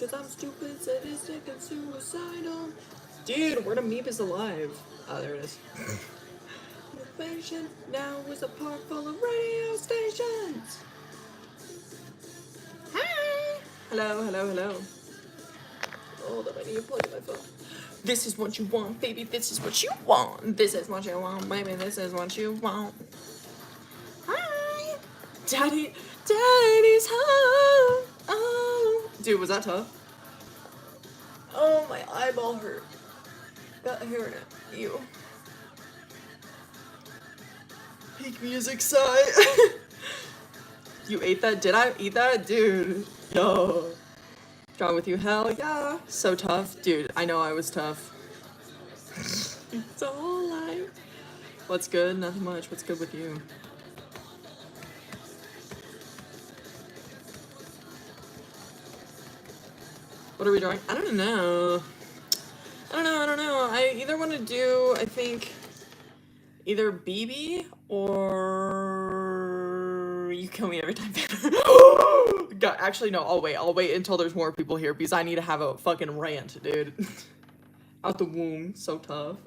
Cause I'm stupid, sadistic, and suicidal. Dude, where the meep is alive. Oh, there it is. Innovation now is a park full of radio stations. Hi. Hello, hello, hello. Hold up, I need to plug in my phone. This is what you want, baby. This is what you want. This is what you want, baby. This is what you want. Hi. Daddy's home. Oh. Dude, was that tough? Oh, my eyeball hurt. Got hearing it. Ew. Peak music sigh. You ate that? Did I eat that? Dude. Yo. Draw with you? Hell yeah. So tough. Dude, I know I was tough. It's a whole life. What's good? Nothing much. What's good with you? What are we drawing? I don't know. I either want to do, I think, either BB or you kill me every time. God, actually, no, I'll wait until there's more people here because I need to have a fucking rant, dude. Out the womb. So tough.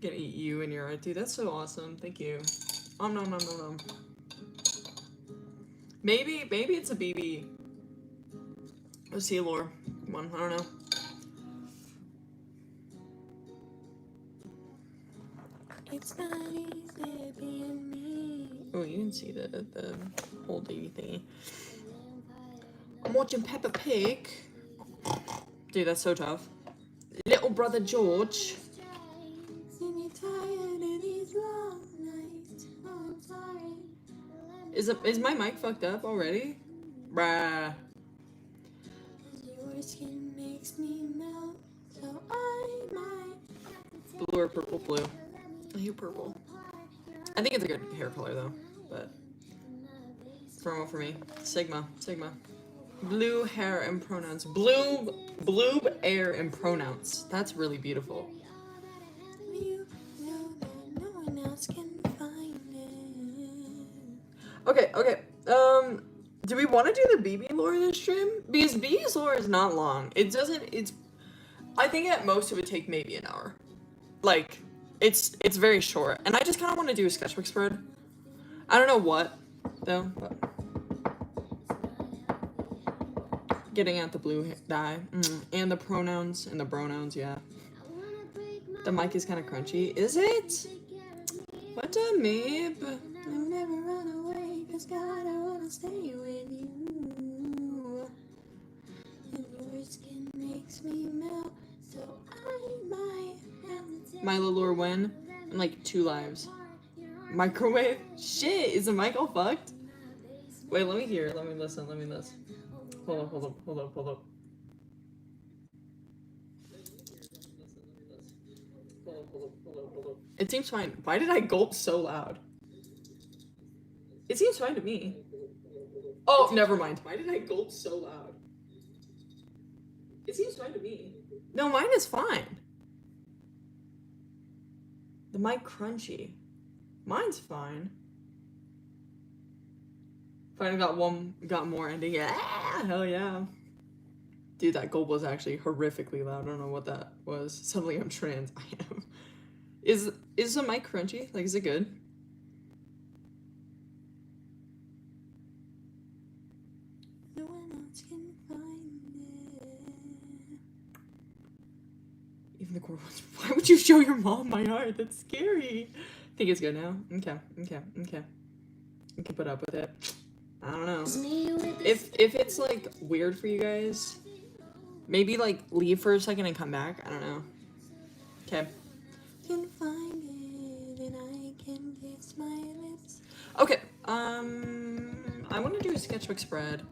Gonna eat you and your art, dude. That's so awesome. Thank you. No. Maybe it's a BB. A sea lore one. I don't know. It's not easy being me. Oh, you didn't see the whole DVD thingy. I'm watching Peppa Pig. Dude, that's so tough. Little brother George. Is my mic fucked up already? Bruh. Your skin makes me melt, so I might. Blue or purple? Blue. I hate purple. I think it's a good hair color though, but promo for me. Sigma. Blue hair and pronouns. Blue air and pronouns. That's really beautiful. Okay. Do we want to do the BB lore in this stream? Because BB's lore is not long. I think at most it would take maybe an hour. Like, it's very short. And I just kind of want to do a sketchbook spread. I don't know what, though. But getting at the blue dye. And the pronouns. And the pronouns, yeah. The mic is kind of crunchy. Is it? What a meep. I'll never run away, cause God, I wanna stay with you. And your skin makes me melt, so I might have to Milo lore when? In like 2 lives. Microwave? Shit, is the mic all fucked? Wait, let me hear. Let me listen. Hold up. It seems fine. Why did I gulp so loud? It seems fine to me. Oh, never mind. Why did I gulp so loud? It seems fine to me. No, mine is fine. The mic crunchy. Mine's fine. Finally got more ending. Yeah, hell yeah. Dude, that gulp was actually horrifically loud. I don't know what that was. Suddenly I'm trans. I am. Is the mic crunchy? Like, is it good? No one else can find it. Even the core ones. Why would you show your mom my art? That's scary. I think it's good now. Okay. I can put up with it. I don't know. If it's like weird for you guys, maybe like leave for a second and come back. I don't know. Okay. Can find it and I can kiss my lips. Okay. I want to do a sketchbook spread.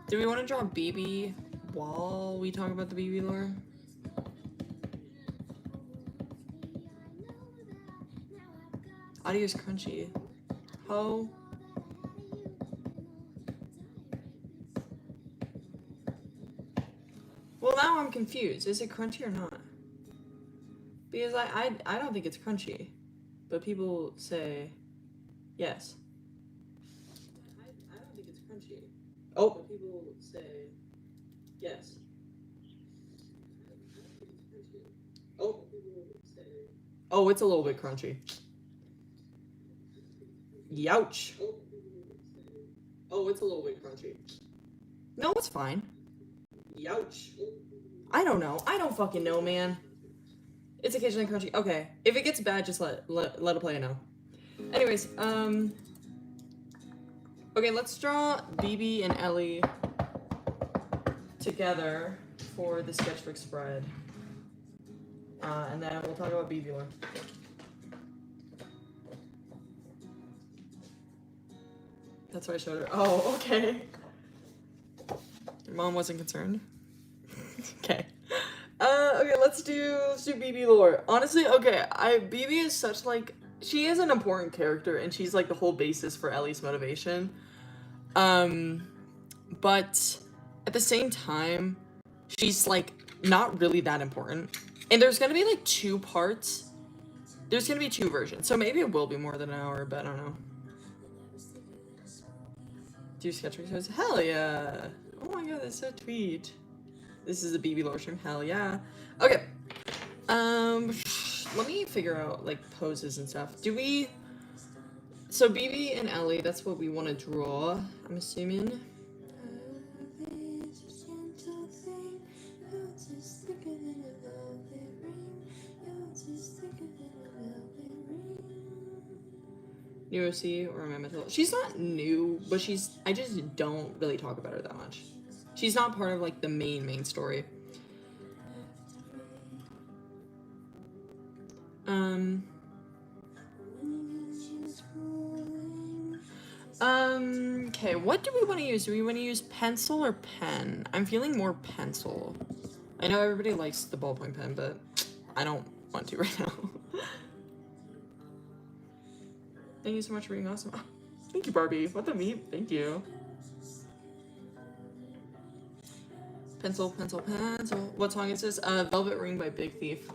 Do we want to draw BB while we talk about the BB lore? Audio's crunchy. Ho. Well, now I'm confused. Is it crunchy or not? Because I don't think it's crunchy, but people say yes. I don't think it's crunchy. Oh. People say yes. Oh. Oh, it's a little bit crunchy. Youch. Oh, it's a little bit crunchy. No, it's fine. Youch. I don't know. I don't fucking know, man. It's occasionally crunchy. Okay. If it gets bad, just let a player know. Anyways, okay, let's draw BB and Ellie together for the sketchbook spread. And then we'll talk about BB lore. That's why I showed her. Oh, okay. Your mom wasn't concerned. Okay. Okay, let's do BB lore. Honestly, okay, BB is such like, she is an important character and she's like the whole basis for Ellie's motivation. But at the same time, she's like not really that important. And there's gonna be like 2 parts. There's gonna be 2 versions, so maybe it will be more than an hour, but I don't know. Do sketch videos? Hell yeah! Oh my god, that's so tweet. This is a BB lore stream. Hell yeah. Okay. Let me figure out like poses and stuff. Do we? So BB and Ellie, that's what we want to draw. I'm assuming. New OC or Memento. She's not new, but I just don't really talk about her that much. She's not part of like the main story. Okay, what do we want to use? Do we want to use pencil or pen? I'm feeling more pencil. I know everybody likes the ballpoint pen, but I don't want to right now. Thank you so much for being awesome. Oh, thank you, Barbie. What the meat? Thank you. Pencil, pencil, pencil. What song is this? Velvet Ring by Big Thief.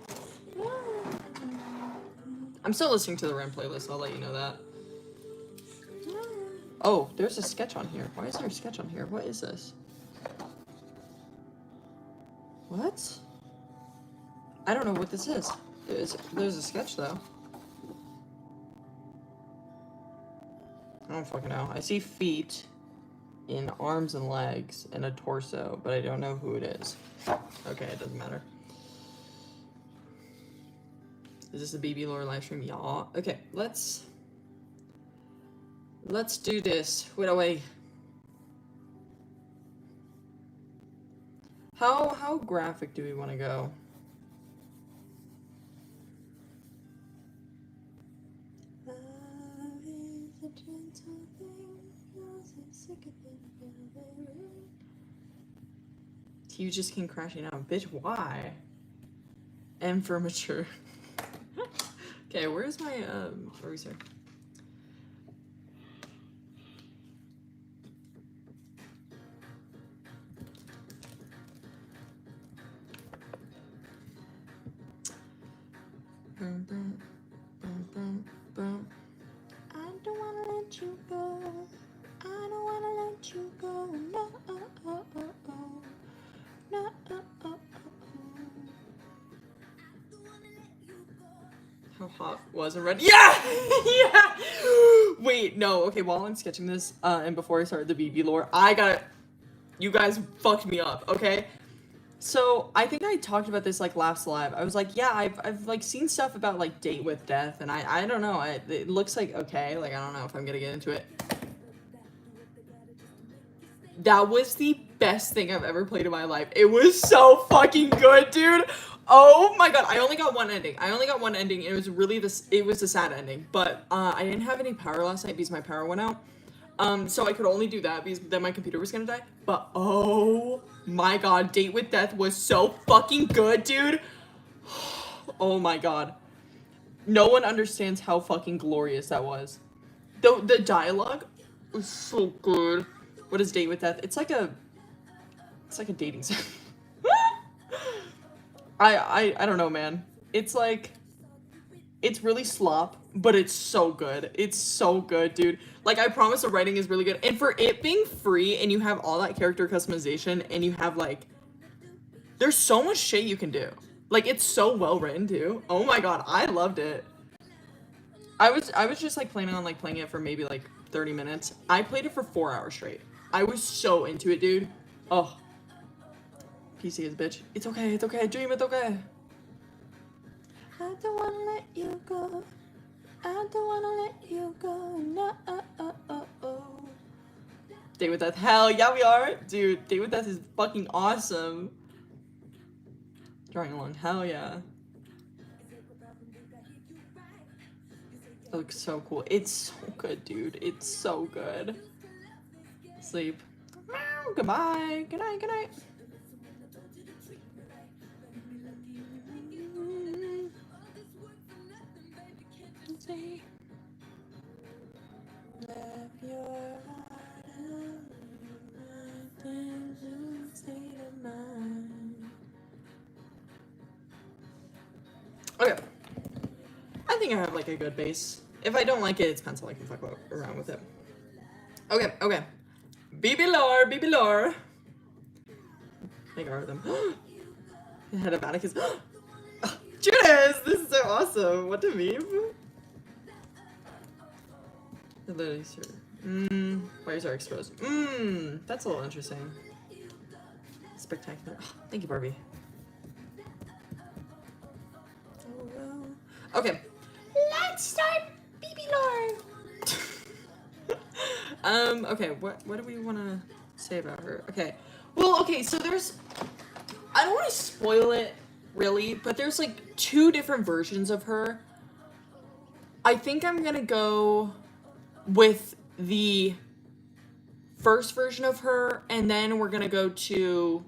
I'm still listening to the Ren playlist. I'll let you know that. Oh, there's a sketch on here. Why is there a sketch on here? What is this? What? I don't know what this is. There's a sketch though. I don't fucking know. I see feet in arms and legs and a torso, but I don't know who it is. Okay, it doesn't matter. Is this a BB lore live stream? Yeah. Okay, let's do this. Wait away. How graphic do we want to go? You just came crashing out. Bitch, why? M for mature. Okay, where's my eraser? Boom, boom, boom, boom, boom. I don't wanna let you go. I don't wanna let you go. No, no, How hot wasn't ready? Yeah! Yeah! Wait, no. Okay, while I'm sketching this, and before I start the BB lore, you guys fucked me up, okay? So, I think I talked about this, like, last live. I was like, yeah, I've like, seen stuff about, like, Date with Death, and I don't know. It looks like, okay, like, I don't know if I'm gonna get into it. That was the best thing I've ever played in my life. It was so fucking good, dude. Oh my god, I only got one ending. It was really it was a sad ending. But I didn't have any power last night because my power went out. So I could only do that because then my computer was gonna die. But oh my god, Date with Death was so fucking good, dude. Oh my god. No one understands how fucking glorious that was. The dialogue was so good. What is Date with Death? It's like a dating site. I don't know, man. It's like It's really slop, but it's so good. It's so good, dude. Like, I promise the writing is really good. And for it being free and you have all that character customization and you have, like, there's so much shit you can do. Like, it's so well written, too. Oh my god, I loved it. I was just, like, planning on, like, playing it for maybe, like, 30 minutes. I played it for 4 hours straight. I was so into it, dude. Oh. PC is bitch. It's okay, dream, it's okay. I don't wanna let you go. I don't wanna let you go. No. Date with Death. Hell yeah, we are. Dude, Date with Death is fucking awesome. Drawing along. Hell yeah. It looks so cool. It's so good, dude. It's so good. Sleep. Goodbye. Good night, good night. Okay. I think I have like a good base. If I don't like it, it's pencil. I can fuck around with it. Okay, okay. BB lore, BB lore. Like are them. The head of Atticus. Judas! This is so awesome. What a meme. The lilies are. Wires are exposed. That's a little interesting. Spectacular. Oh, thank you, Barbie. Okay. Let's start BB lore. Okay, what do we want to say about her? Okay. Well, okay, so there's, I don't want to spoil it really, but there's like 2 different versions of her. I think I'm going to go with the first version of her, and then we're going to go to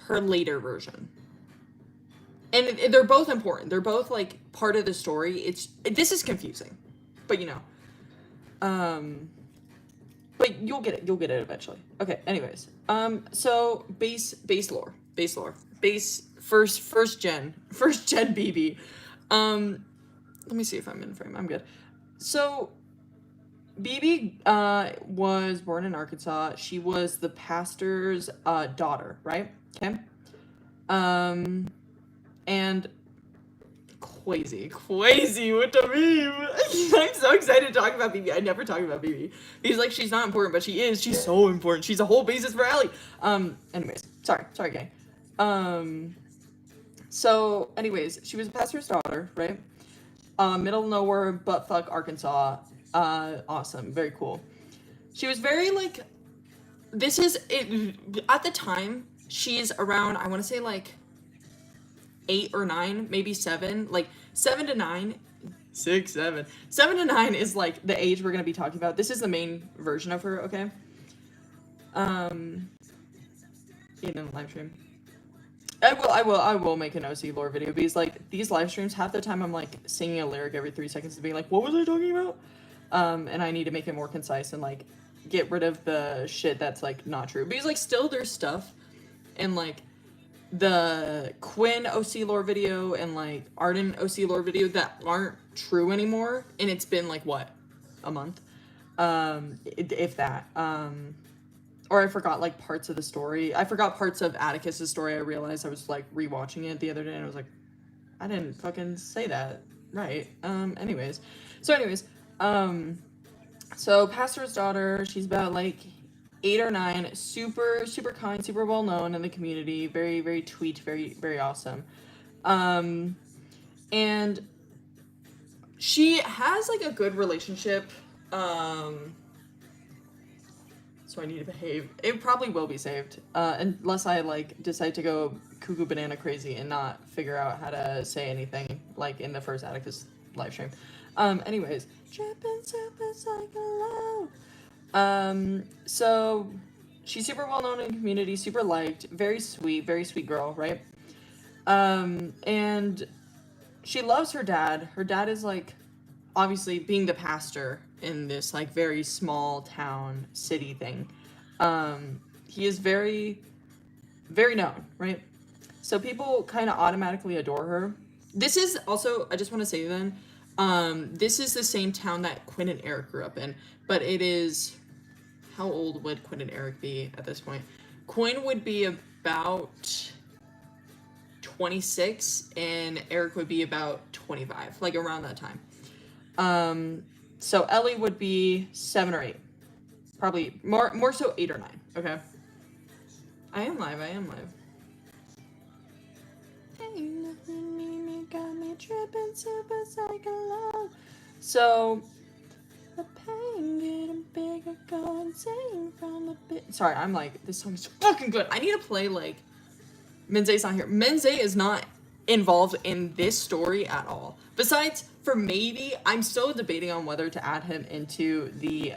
her later version. And they're both important. They're both like part of the story. This is confusing, but you know, but you'll get it. You'll get it eventually. Okay. Anyways, so base lore, first gen BB. Let me see if I'm in frame. I'm good. So BB was born in Arkansas. She was the pastor's daughter, right? Okay. And crazy with the meme. I'm so excited to talk about BB. I never talk about BB. He's like, she's not important, but she is. She's so important. She's a whole basis for Ellie. Anyways, sorry, gang. So, anyways, she was a pastor's daughter, right? Middle of nowhere, buttfuck, Arkansas. Awesome, very cool. She was very like, this is it at the time. She's around, I want to say like 8 or 9, maybe 7, like 7 to 9, 6, 7 to 9 is like the age we're gonna be talking about. This is the main version of her, okay? In a live stream, I will make an OC lore video because like these live streams, half the time I'm like singing a lyric every 3 seconds and being like, what was I talking about? And I need to make it more concise and like get rid of the shit that's like not true, because like still there's stuff and like the Quinn OC lore video and like Arden OC lore video that aren't true anymore, and it's been like what, a month, if that, or I forgot like parts of the story. I forgot parts of Atticus's story. I realized I was like rewatching it the other day and I was like, I didn't fucking say that right. So pastor's daughter, she's about like 8 or 9, super kind, super well known in the community, very, very tweet, very, very awesome. And she has like a good relationship. So I need to behave. It probably will be saved, unless I like decide to go cuckoo banana crazy and not figure out how to say anything like in the first Atticus live stream. Anyways, trippin' super psycho. So she's super well known in the community, super liked, very sweet girl, right? And she loves her dad. Her dad is like, obviously being the pastor in this like very small town city thing. He is very, very known, right? So people kind of automatically adore her. This is also, I just want to say then, this is the same town that Quinn and Eric grew up in, but it is, how old would Quinn and Eric be at this point? Quinn would be about 26 and Eric would be about 25, like around that time. So Ellie would be 7 or 8. Probably more so 8 or 9, okay? I am live. So the pain getting bigger, go insane from the bit. Sorry, I'm like, this song is fucking good. I need to play like Menze's not here. Menze is not involved in this story at all. Besides, for maybe, I'm still debating on whether to add him into the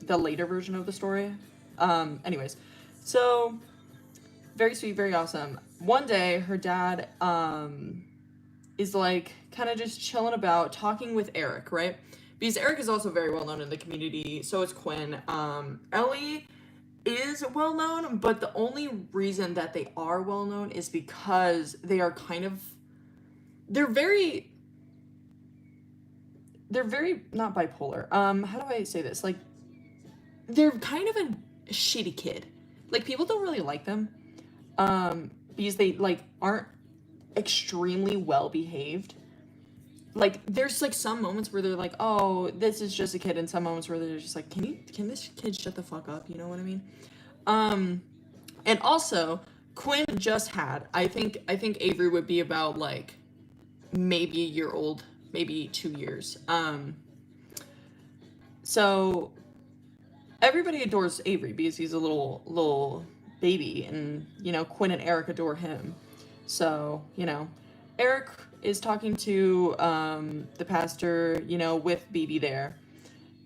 later version of the story. Anyways, so very sweet, very awesome. One day, her dad is like kind of just chilling about, talking with Eric, right? Because Eric is also very well known in the community. So is Quinn. Ellie is well known, but the only reason that they are well known is because they are kind of, they're very not bipolar. How do I say this? Like, they're kind of a shitty kid. Like, people don't really like them because they like aren't extremely well behaved. Like, there's like some moments where they're like, oh, this is just a kid, and some moments where they're just like, can this kid shut the fuck up? You know what I mean? And also Quinn just had, I think Avery would be about like maybe a year old, maybe 2 years. So everybody adores Avery because he's a little baby, and you know, Quinn and Eric adore him. So, you know, Eric is talking to the pastor, you know, with BB there.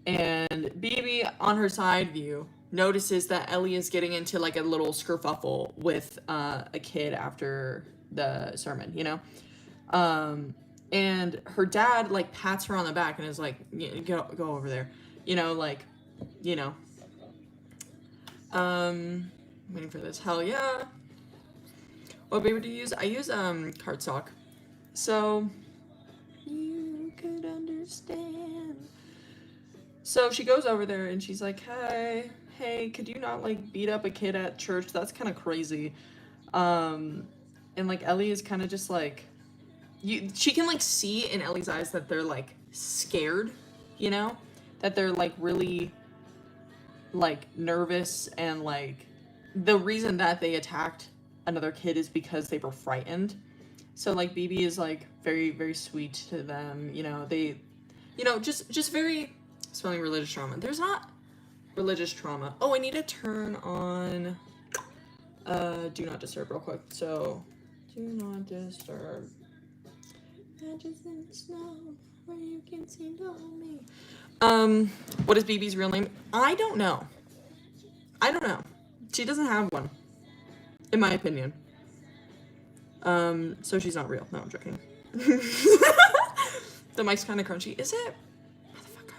And BB, on her side view, notices that Ellie is getting into like a little skerfuffle with a kid after the sermon, you know? And her dad like pats her on the back and is like, go over there, you know, like, you know. Waiting for this. Hell yeah. What paper do you use? I use cardstock. So you could understand. So she goes over there and she's like, hey, could you not like beat up a kid at church? That's kind of crazy. And like Ellie is kind of just like, she can like see in Ellie's eyes that they're like scared, you know, that they're like really like nervous, and like the reason that they attacked another kid is because they were frightened. So like BB is like very, very sweet to them, you know. They, you know, just very smelling religious trauma. There's not religious trauma. Oh, I need to turn on do not disturb real quick. So do not disturb. Just in the snow where you can seem to hold me. What is BB's real name? I don't know. She doesn't have one, in my opinion. So she's not real. No, I'm joking. The mic's kind of crunchy. Is it? Motherfucker.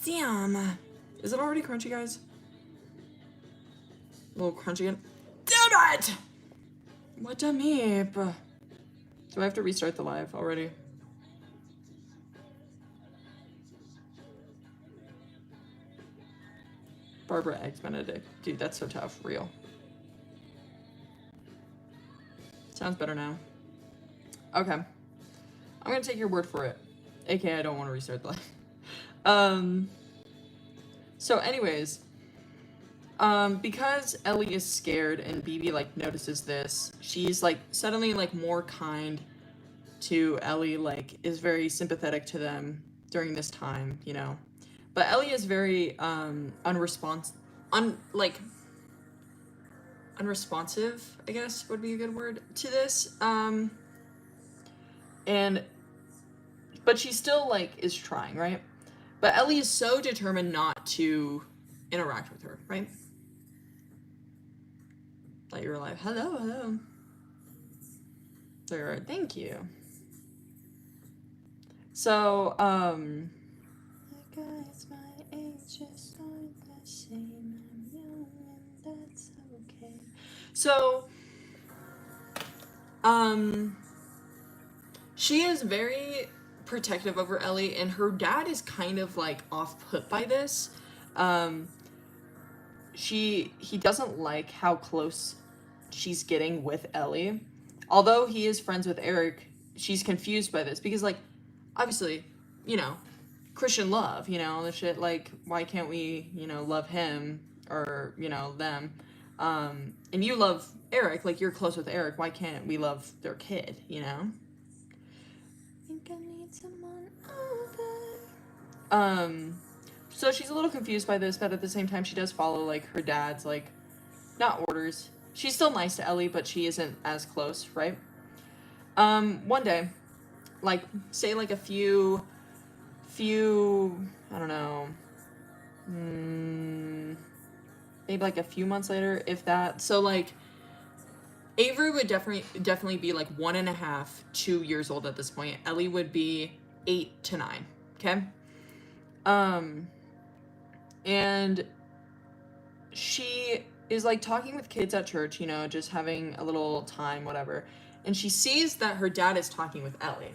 Damn. Is it already crunchy, guys? A little crunchy again. Damn it! What a meep. Do I have to restart the live already? Barbara Eggs Benedict. Dude, that's so tough. Real. Sounds better now. Okay. I'm gonna take your word for it. AKA, I don't want to restart the live. So anyways, because Ellie is scared and BB like notices this, she's like suddenly like more kind to Ellie, like is very sympathetic to them during this time, you know. But Ellie is very unresponsive, I guess would be a good word to this. But she still like is trying, right? But Ellie is so determined not to interact with her, right? Thought you were alive. Hello. There you are. Thank you. So, the guys my age just aren't the same. I'm young and that's okay. So, she is very protective over Ellie, and her dad is kind of like off-put by this. He doesn't like how close she's getting with Ellie. Although he is friends with Eric, she's confused by this because, like, obviously, you know, Christian love, you know, the shit, like, why can't we, you know, love him or, you know, them? And you love Eric, like, you're close with Eric, why can't we love their kid, you know? Think I need someone over. So she's a little confused by this, but at the same time, she does follow, like, her dad's, like, not orders. She's still nice to Ellie, but she isn't as close, right? One day, like, say, like, a few, I don't know, maybe, like, a few months later, if that. So, like, Avery would definitely be, like, 1.5, 2 years old at this point. Ellie would be 8 to 9, okay? And she is, like, talking with kids at church, you know, just having a little time, whatever. And she sees that her dad is talking with Ellie.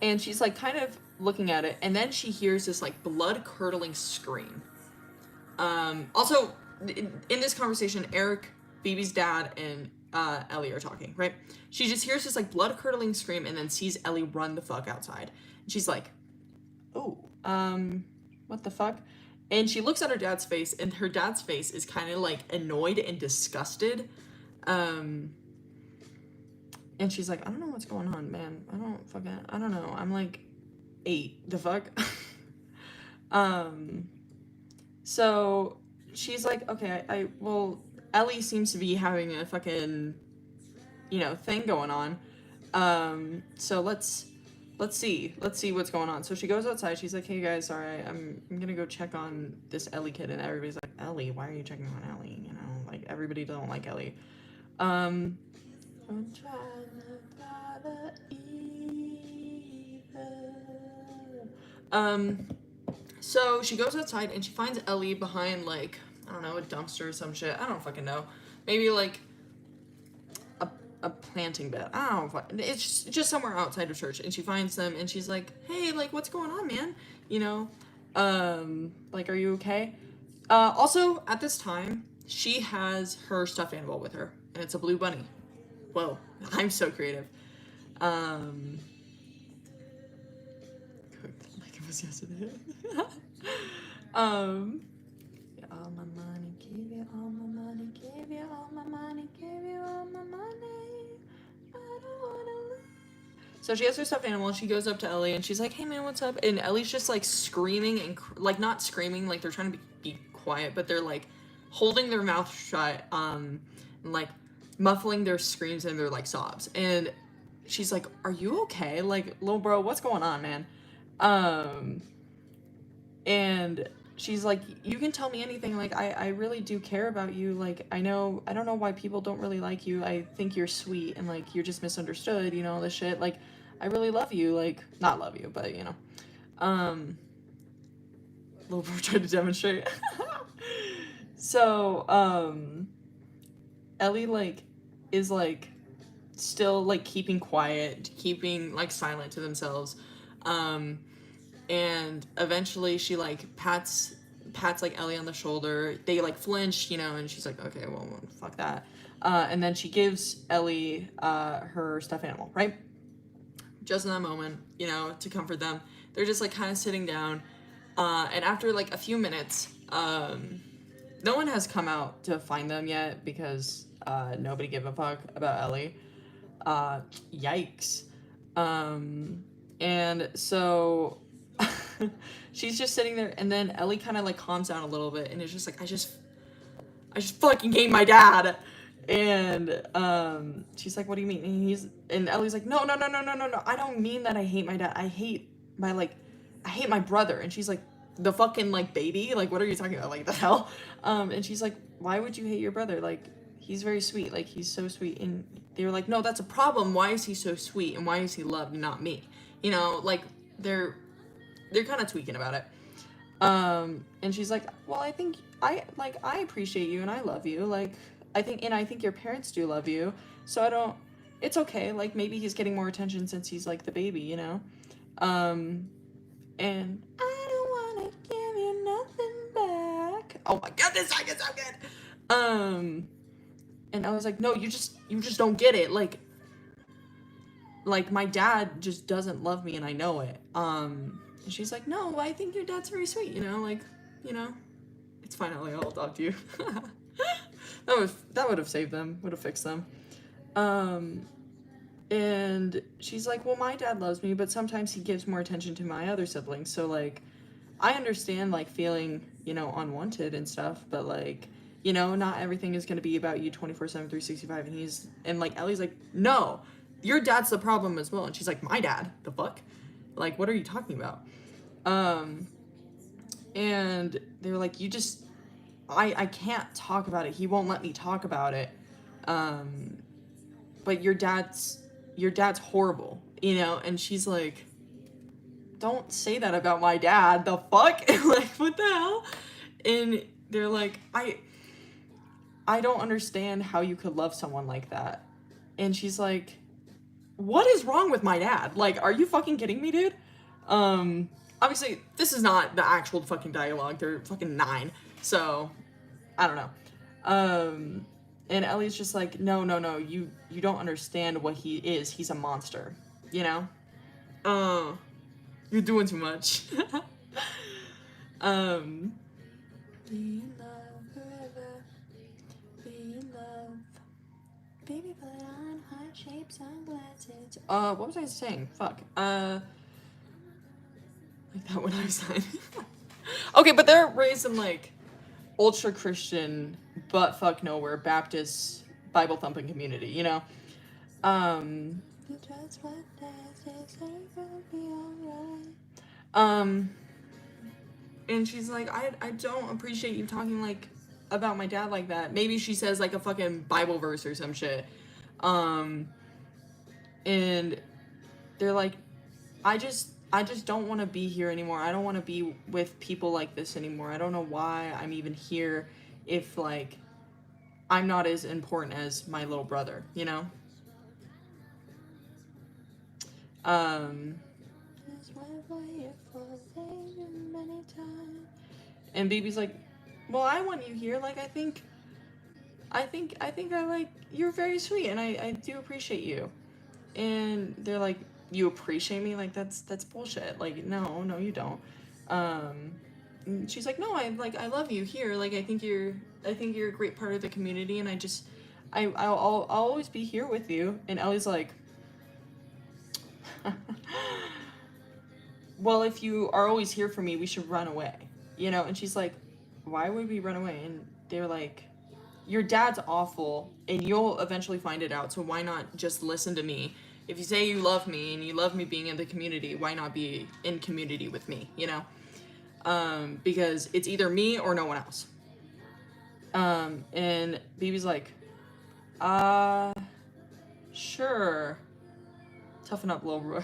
And she's, like, kind of looking at it. And then she hears this, like, blood-curdling scream. Also, in this conversation, Eric, BB's dad, and Ellie are talking, right? She just hears this, like, blood-curdling scream and then sees Ellie run the fuck outside. And she's like, oh, what the fuck? And she looks at her dad's face, and her dad's face is kind of, like, annoyed and disgusted. And she's like, I don't know what's going on, man. I don't know. I'm, like, 8. The fuck? So she's like, okay, well, Ellie seems to be having a fucking, you know, thing going on. So let's see what's going on. So she goes outside. She's like, hey guys, sorry, I'm gonna go check on this Ellie kid. And everybody's like, Ellie, why are you checking on Ellie? You know, like, everybody don't like Ellie. I'm trying to bother either. So she goes outside and she finds Ellie behind, like, I don't know, a dumpster or some shit. I don't fucking know. Maybe, like, a planting bed. I don't know. It's just somewhere outside of church. And she finds them and she's like, hey, like, what's going on, man? You know? Like, are you okay? Also, at this time, she has her stuffed animal with her. And it's a blue bunny. Whoa. I'm so creative. Like it was yesterday. All my money, give you all my money, give you all my money, give you all my money. I don't wanna live. So she has her stuffed animal. She goes up to Ellie and she's like, hey man, what's up? And Ellie's just, like, screaming and like, not screaming, like they're trying to be quiet, but they're, like, holding their mouth shut, and, like, muffling their screams and their, like, sobs. And she's like, are you okay? Like, little bro, what's going on, man? And she's like, you can tell me anything. Like, I really do care about you. Like, I don't know why people don't really like you. I think you're sweet and, like, you're just misunderstood, you know, all this shit. Like, I really love you. Like, not love you, but, you know. Little bro tried to demonstrate. So, Ellie, like, is, like, still, like, keeping quiet, keeping, like, silent to themselves. And eventually she, like, pats, like, Ellie on the shoulder. They, like, flinch, you know, and she's like, okay, well, fuck that. And then she gives Ellie, her stuffed animal, right? Just in that moment, you know, to comfort them. They're just, like, kind of sitting down. And after, like, a few minutes, no one has come out to find them yet because, nobody gave a fuck about Ellie. Yikes. And so she's just sitting there, and then Ellie kind of, like, calms down a little bit, and it's just like, I just fucking hate my dad. And she's like, what do you mean? And Ellie's like, no, I don't mean that I hate my dad. I hate my brother. And she's like, the fucking, like, baby? Like, what are you talking about? Like, the hell? And she's like, why would you hate your brother? Like, he's very sweet. Like, he's so sweet. And they were like, no, that's a problem. Why is he so sweet? And why is he loved and not me? You know, like, they're kind of tweaking about it. And she's like, well, I think I appreciate you and I love you. Like, I think your parents do love you. So I don't, it's okay. Like, maybe he's getting more attention since he's like the baby, you know? And I don't want to give you nothing back. Oh my god, this song is so good. And I was like, no, you just don't get it. Like my dad just doesn't love me and I know it. And she's like, no, I think your dad's very sweet, you know, like, you know, it's fine, Ellie, I'll talk to you. That would have saved them, would have fixed them. And she's like, well, my dad loves me, but sometimes he gives more attention to my other siblings. So, like, I understand, like, feeling, you know, unwanted and stuff, but, like, you know, not everything is going to be about you 24/7, 365. And, like, Ellie's like, no, your dad's the problem as well. And she's like, my dad? The fuck? Like, what are you talking about? And they were like, I can't talk about it. He won't let me talk about it. But your dad's horrible, you know? And she's like, don't say that about my dad. The fuck? Like, what the hell? And they're like, I don't understand how you could love someone like that. And she's like, what is wrong with my dad? Like, are you fucking kidding me, dude? Obviously, this is not the actual fucking dialogue. They're fucking 9. So, I don't know. And Ellie's just like, no, you don't understand what he is. He's a monster, you know? You're doing too much. Be in love forever. Be in love. Baby, put on heart-shaped sunglasses. What was I saying? Fuck. Like that when I was 9. Okay, but they're raised in, like, ultra Christian, butt fuck nowhere, Baptist, Bible thumping community, you know? And she's like, I don't appreciate you talking, like, about my dad like that. Maybe she says, like, a fucking Bible verse or some shit. And they're like, I just don't want to be here anymore. I don't want to be with people like this anymore. I don't know why I'm even here if, like, I'm not as important as my little brother, you know? And BB's like, well, I want you here. Like, I think I like, you're very sweet and I do appreciate you. And they're like, you appreciate me? Like, that's bullshit. Like, no, you don't. And she's like, no, I love you here. Like, I think you're a great part of the community, and I'll always be here with you. And Ellie's like, well, if you are always here for me, we should run away, you know? And she's like, why would we run away? And they're like, your dad's awful, and you'll eventually find it out, so why not just listen to me? If you say you love me, and you love me being in the community, why not be in community with me, you know? Because it's either me or no one else. And BB's like, sure. Toughen up, little bro.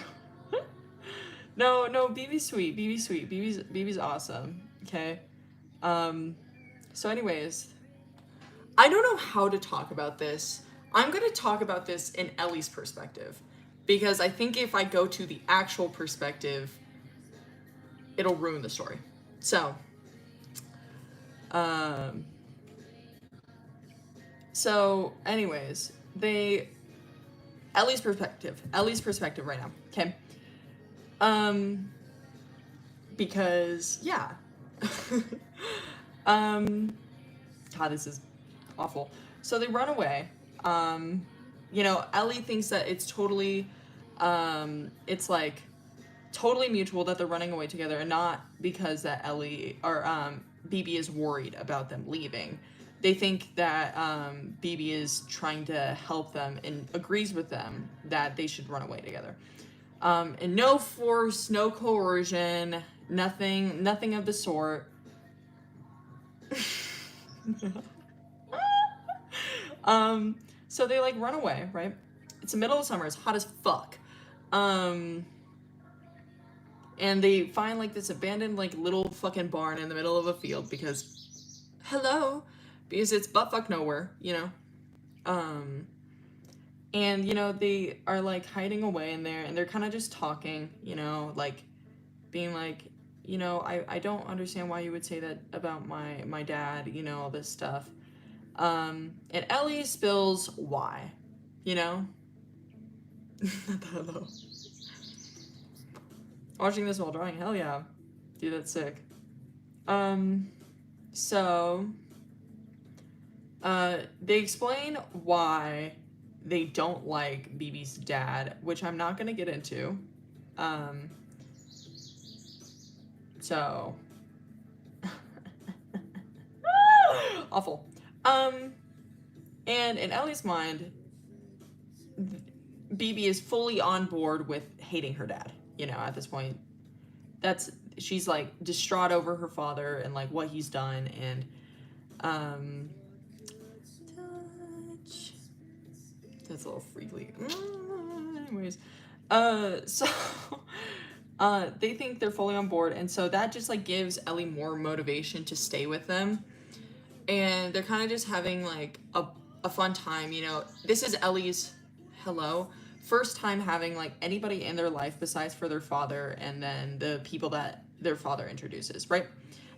No, BB's sweet. BB's awesome. Okay. So anyways, I don't know how to talk about this. I'm going to talk about this in Ellie's perspective, because I think if I go to the actual perspective, it'll ruin the story. So, anyways, Ellie's perspective right now, okay? Because, yeah. God, this is awful. So they run away. You know, Ellie thinks that it's totally, it's like totally mutual that they're running away together, and not because that Ellie or BB is worried about them leaving. They think that BB is trying to help them and agrees with them that they should run away together. And no force, no coercion, nothing of the sort. So they like run away, right? It's the middle of summer, it's hot as fuck. And they find like this abandoned like little fucking barn in the middle of a field because because it's buttfuck nowhere, you know. And, you know, they are, like, hiding away in there, and they're kind of just talking, you know, like, being like, you know, I don't understand why you would say that about my dad, you know, all this stuff. And Ellie spills why, you know? Hello. Watching this while drawing, hell yeah. Dude, that's sick. So, they explain why they don't like BB's dad, which I'm not gonna get into. So, awful. And in Ellie's mind, BB is fully on board with hating her dad, you know, at this point. She's like distraught over her father and like what he's done, and touch. That's a little freaky. Anyways, so they think they're fully on board, and so that just like gives Ellie more motivation to stay with them, and they're kind of just having like a fun time, you know. This is Ellie's first time having like anybody in their life besides for their father and then the people that their father introduces, right?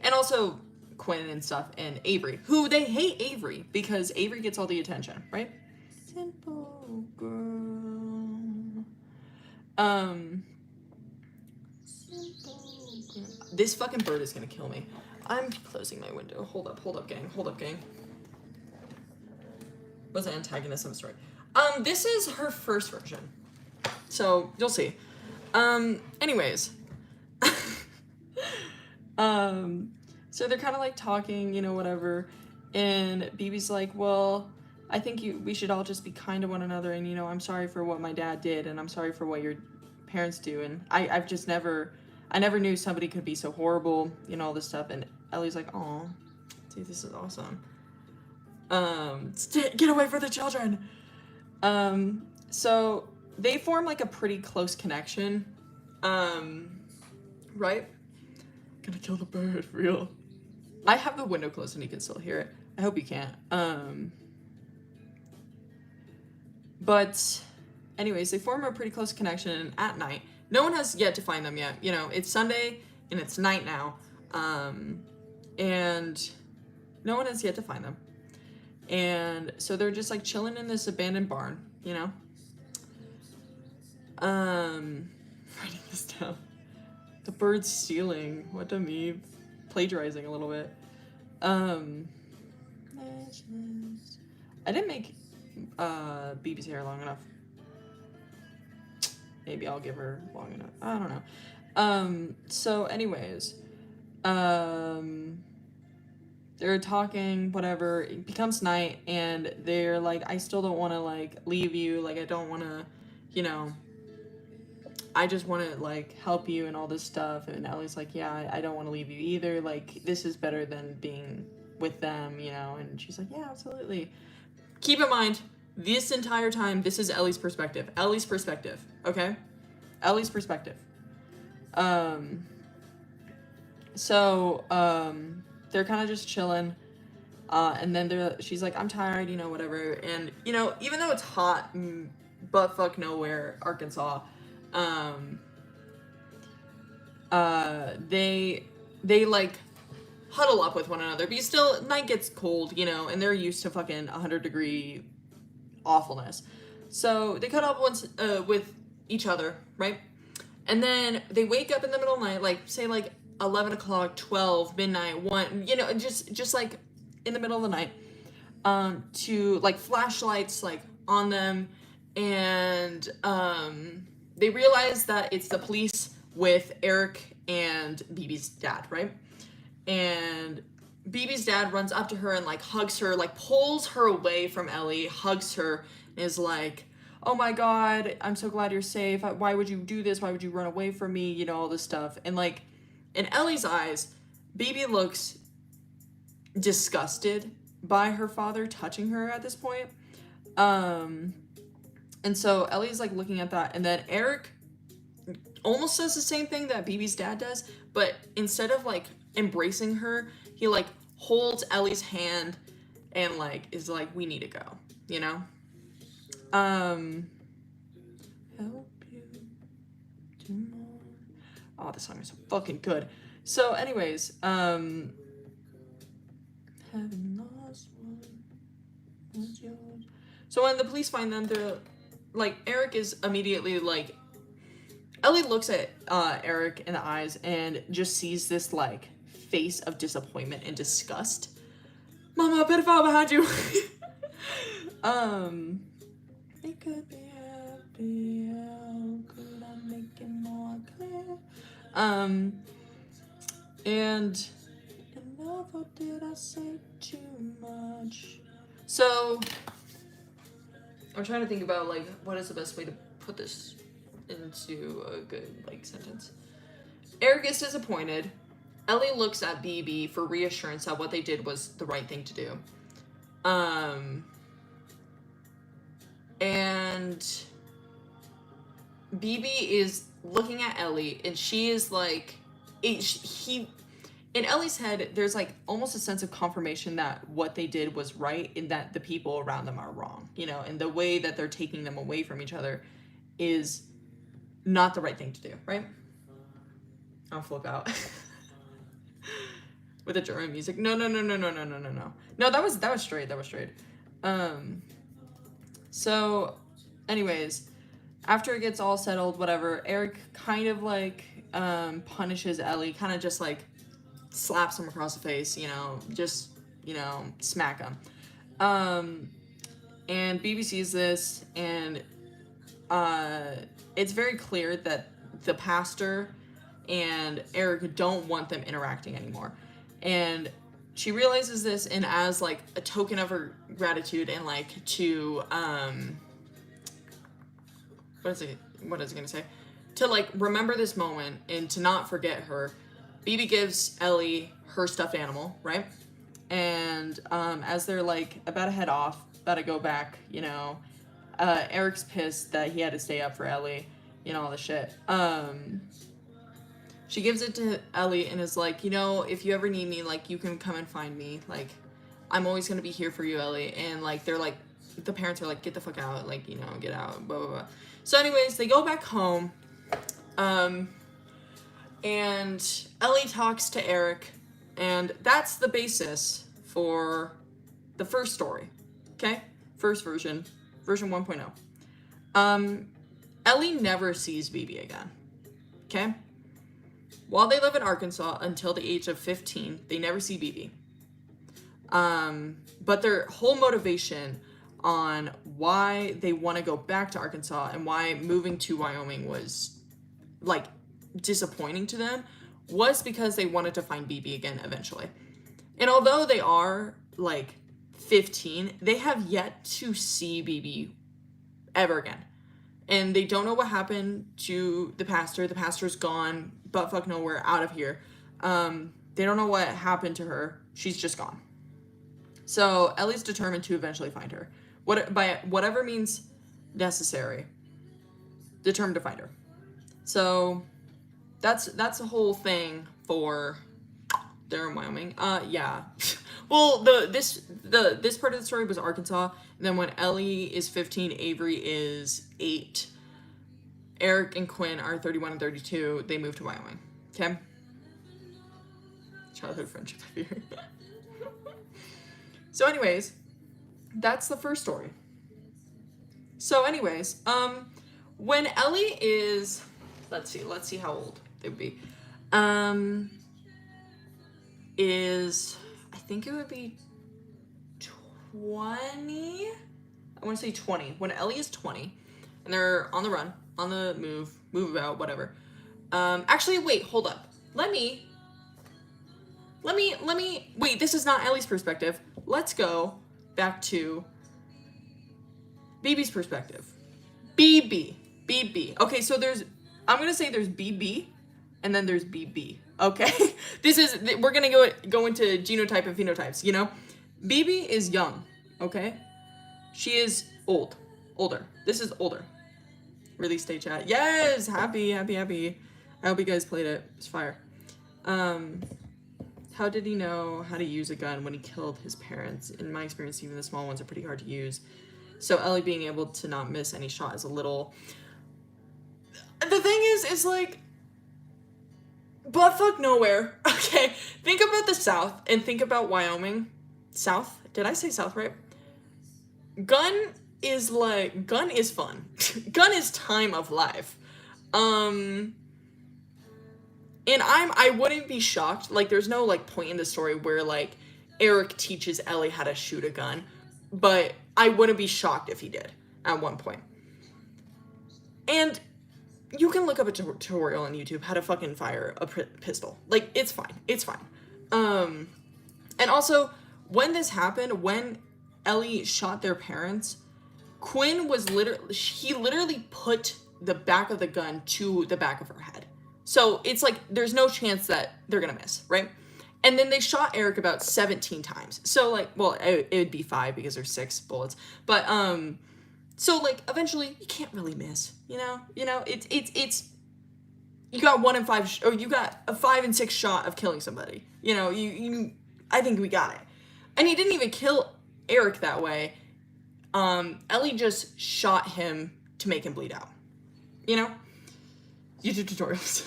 And also Quinn and stuff, and Avery, who they hate Avery because Avery gets all the attention, right? Simple girl. This fucking bird is gonna kill me. I'm closing my window. Hold up, gang. Was an antagonist of a story. This is her first version, so you'll see. Anyways, so they're kind of like talking, you know, whatever, and BB's like, well, I think we should all just be kind to one another, and, you know, I'm sorry for what my dad did, and I'm sorry for what your parents do, and I never knew somebody could be so horrible, you know, all this stuff. And Ellie's like, oh, dude, this is awesome. Get away from the children. So they form like a pretty close connection. Right? Gonna kill the bird, for real. I have the window closed and you can still hear it. I hope you can't. But anyways, they form a pretty close connection at night. No one has yet to find them yet. You know, it's Sunday and it's night now. And no one has yet to find them. And so they're just like chilling in this abandoned barn, you know? Writing this down. The bird's stealing. What to me? Plagiarizing a little bit. I didn't make BB's hair long enough. Maybe I'll give her long enough. I don't know. So anyways, they're talking, whatever. It becomes night, and they're like, I still don't want to, like, leave you. Like, I don't want to, you know, I just want to, like, help you and all this stuff. And Ellie's like, yeah, I don't want to leave you either. Like, this is better than being with them, you know? And she's like, yeah, absolutely. Keep in mind, this entire time, this is Ellie's perspective. Okay? Ellie's perspective. So, they're kind of just chilling, and then she's like, I'm tired, you know, whatever. And, you know, even though it's hot, buttfuck nowhere, Arkansas, they like huddle up with one another, because still night gets cold, you know, and they're used to fucking 100-degree awfulness. So they cuddle up with each other, right? And then they wake up in the middle of the night, like, say, like, 11 o'clock, 12, midnight, 1, you know, just like in the middle of the night, to like flashlights like on them, and they realize that it's the police with Eric and BB's dad, right? And BB's dad runs up to her and like hugs her, like pulls her away from Ellie, hugs her, and is like, oh my God, I'm so glad you're safe. Why would you do this? Why would you run away from me? You know, all this stuff. And like, in Ellie's eyes, BB looks disgusted by her father touching her at this point. And so Ellie's like looking at that, and then Eric almost says the same thing that BB's dad does, but instead of like embracing her, he like holds Ellie's hand and like is like, we need to go, you know. Help you tomorrow. Oh, this song is so fucking good. So anyways, having lost one was yours. So when the police find them, they're like, Eric is immediately like, Ellie looks at Eric in the eyes and just sees this like face of disappointment and disgust. Mama, a pedophile behind you. It could be happy, how could I make it more clear? And enough, or did I say too much? So I'm trying to think about like, what is the best way to put this into a good like sentence. Eric is disappointed. Ellie looks at BB for reassurance that what they did was the right thing to do. And BB is looking at Ellie, and she is like, in Ellie's head, there's like almost a sense of confirmation that what they did was right and that the people around them are wrong, you know, and the way that they're taking them away from each other is not the right thing to do, right? I'll flip out. With the German music. No. No, that was straight. So anyways, after it gets all settled, whatever, Eric kind of like punishes Ellie, kind of just like slaps him across the face, you know, just, you know, smack him. And BB sees this, and it's very clear that the pastor and Eric don't want them interacting anymore. And she realizes this, and as like a token of her gratitude and like to what is it gonna say? To like remember this moment and to not forget her, BB gives Ellie her stuffed animal, right? And as they're like about to head off, about to go back, you know, Eric's pissed that he had to stay up for Ellie, you know, all the shit. She gives it to Ellie and is like, you know, if you ever need me, like, you can come and find me. Like, I'm always going to be here for you, Ellie. And, like, they're like, the parents are like, get the fuck out. Like, you know, get out, blah, blah, blah. So, anyways, they go back home. And Ellie talks to Eric. And that's the basis for the first story. Okay? First version 1.0. Ellie never sees BB again. Okay? While they live in Arkansas until the age of 15, they never see BB. But their whole motivation on why they want to go back to Arkansas and why moving to Wyoming was, like, disappointing to them was because they wanted to find BB again eventually. And although they are, like, 15, they have yet to see BB ever again. And they don't know what happened to the pastor. The pastor's gone, butt fuck nowhere, out of here. They don't know what happened to her. She's just gone. So Ellie's determined to eventually find her. By whatever means necessary, determined to find her. So that's the whole thing for there in Wyoming. Yeah. Well, this part of the story was Arkansas. And then when Ellie is 15, Avery is 8. Eric and Quinn are 31 and 32. They moved to Wyoming. Okay? Childhood friendship here. So anyways, that's the first story. So anyways, when Ellie is, let's see how old they would be. Is, I think it would be 20. I want to say 20. When Ellie is 20 and they're on the run, on the move about, whatever. Actually, wait, hold up. Let me, wait, this is not Ellie's perspective. Let's go back to BB's perspective. BB. Okay, so I'm going to say there's BB and then there's BB. Okay? We're going to go into genotype and phenotypes, you know? BB is young, okay? She is older. This is older. Release date chat. Yes! Happy. I hope you guys played it. It's fire. How did he know how to use a gun when he killed his parents? In my experience, even the small ones are pretty hard to use. So Ellie being able to not miss any shot is a little... The thing is like... Buttfuck nowhere. Okay, think about the South and think about Wyoming. South? Did I say South right? Gun is fun. Gun is time of life. And I wouldn't be shocked. Like, there's no, like, point in the story where, like, Eric teaches Ellie how to shoot a gun. But I wouldn't be shocked if he did at one point. And you can look up a tutorial on YouTube how to fucking fire a pistol. Like, it's fine. It's fine. And also, when this happened, when Ellie shot their parents, Quinn was literally put the back of the gun to the back of her head. So it's like, there's no chance that they're gonna miss, right? And then they shot Eric about 17 times. So like, well, it would be 5 because there's 6 bullets. But, so like, eventually you can't really miss, you know, it's, you got 1 in 5, or you got a 5 and 6 shot of killing somebody. You know, I think we got it. And he didn't even kill Eric that way. Ellie just shot him to make him bleed out. You know? YouTube tutorials.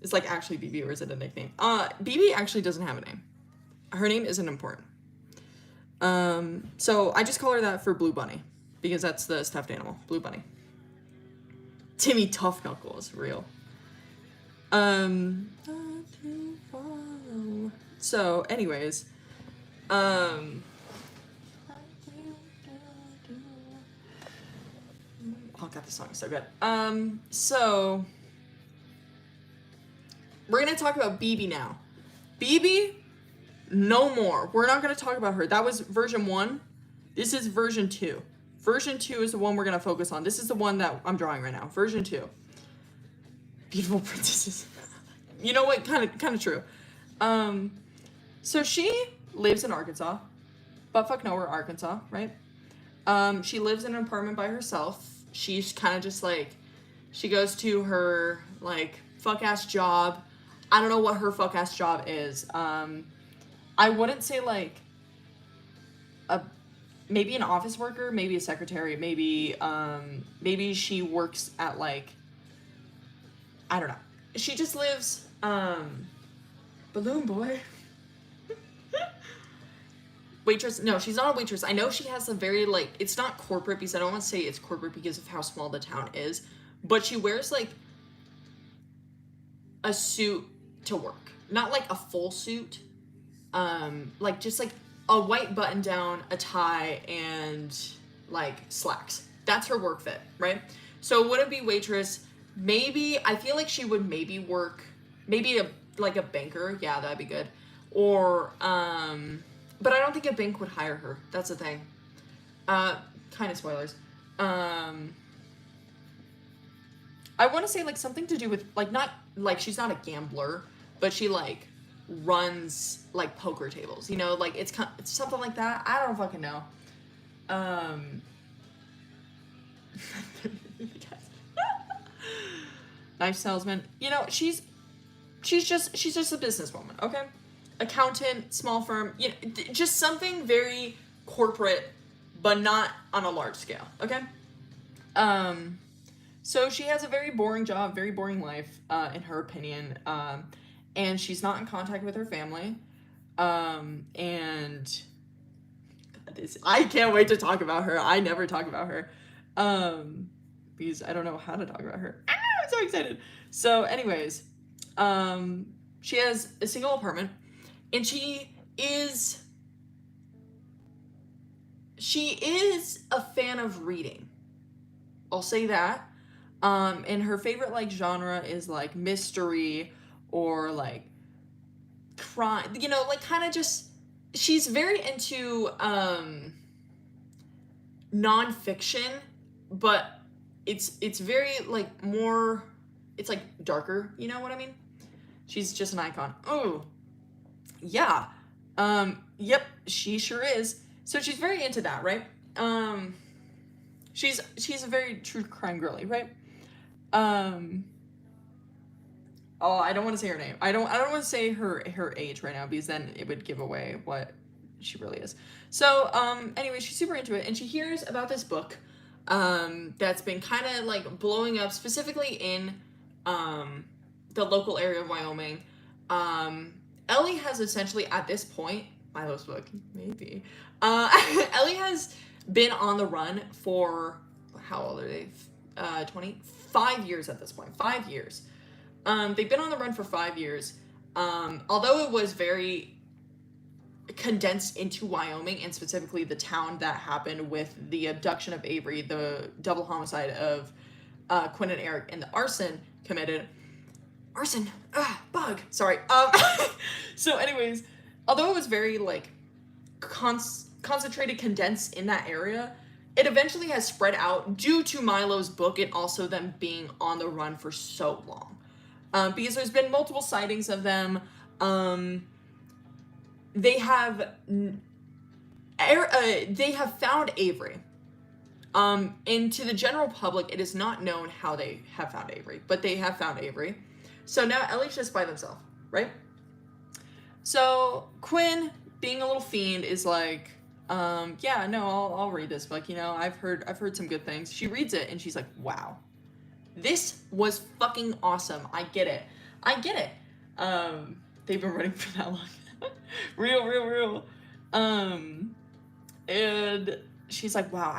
It's like actually BB, or is it a nickname? BB actually doesn't have a name. Her name isn't important. So I just call her that for Blue Bunny, because that's the stuffed animal, Blue Bunny. Timmy Tough Knuckles, real. So anyways, oh god, this song is so good. So we're gonna talk about BB now. BB, no more. We're not gonna talk about her. That was version 1. This is version 2. Version 2 is the one we're gonna focus on. This is the one that I'm drawing right now. Version 2. Beautiful princesses. You know what? Kind of true. So she lives in Arkansas. Buttfuck nowhere, Arkansas, right? She lives in an apartment by herself. She's kind of just like, she goes to her like fuck ass job. I don't know what her fuck ass job is. I wouldn't say like maybe an office worker, maybe a secretary, maybe she works at like, I don't know. She just lives, Balloon Boy. Waitress, no, she's not a waitress. I know she has a very like, it's not corporate because I don't want to say it's corporate because of how small the town is, but she wears like a suit to work. Not like a full suit. Like just like a white button down, a tie, and like slacks. That's her work fit, right? So would it be waitress? Maybe, I feel like she would maybe work, maybe like a banker. Yeah, that'd be good. Or, but I don't think a bank would hire her. That's the thing. Kind of spoilers. I want to say like something to do with like, not like she's not a gambler, but she like runs like poker tables, you know, like it's something like that. I don't fucking know. Nice salesman. You know, she's just a businesswoman, okay? Accountant, small firm, you know, just something very corporate, but not on a large scale, okay? So she has a very boring job, very boring life, in her opinion, and she's not in contact with her family, and I can't wait to talk about her. I never talk about her, because I don't know how to talk about her. I'm so excited. So anyways, she has a single apartment, and she is a fan of reading. I'll say that. And her favorite like genre is like mystery or like crime, you know, like kind of just, she's very into nonfiction, but it's very like more, it's like darker, you know what I mean? She's just an icon. Oh, yeah. Yep, she sure is. So she's very into that, right? She's a very true crime girly, right? Oh, I don't want to say her name. I don't want to say her age right now because then it would give away what she really is. So, anyway, she's super into it and she hears about this book that's been kind of like blowing up specifically in the local area of Wyoming. Ellie has essentially at this point, Milo's book, maybe. Ellie has been on the run for, how old are they? 25 years at this point. 5 years. They've been on the run for 5 years. Although it was very condensed into Wyoming and specifically the town that happened with the abduction of Avery, the double homicide of Quinn and Eric, and the arson committed. Arson! Bug! Sorry. So anyways, although it was very like concentrated, condensed in that area, it eventually has spread out due to Milo's book and also them being on the run for so long. Because there's been multiple sightings of them. They have found Avery. And to the general public, it is not known how they have found Avery, but they have found Avery. So now Ellie's just by themselves, right? So Quinn, being a little fiend, is like, yeah, no, I'll read this book. You know, I've heard some good things. She reads it and she's like, wow, this was fucking awesome. I get it. They've been running for that long. real. And she's like, wow,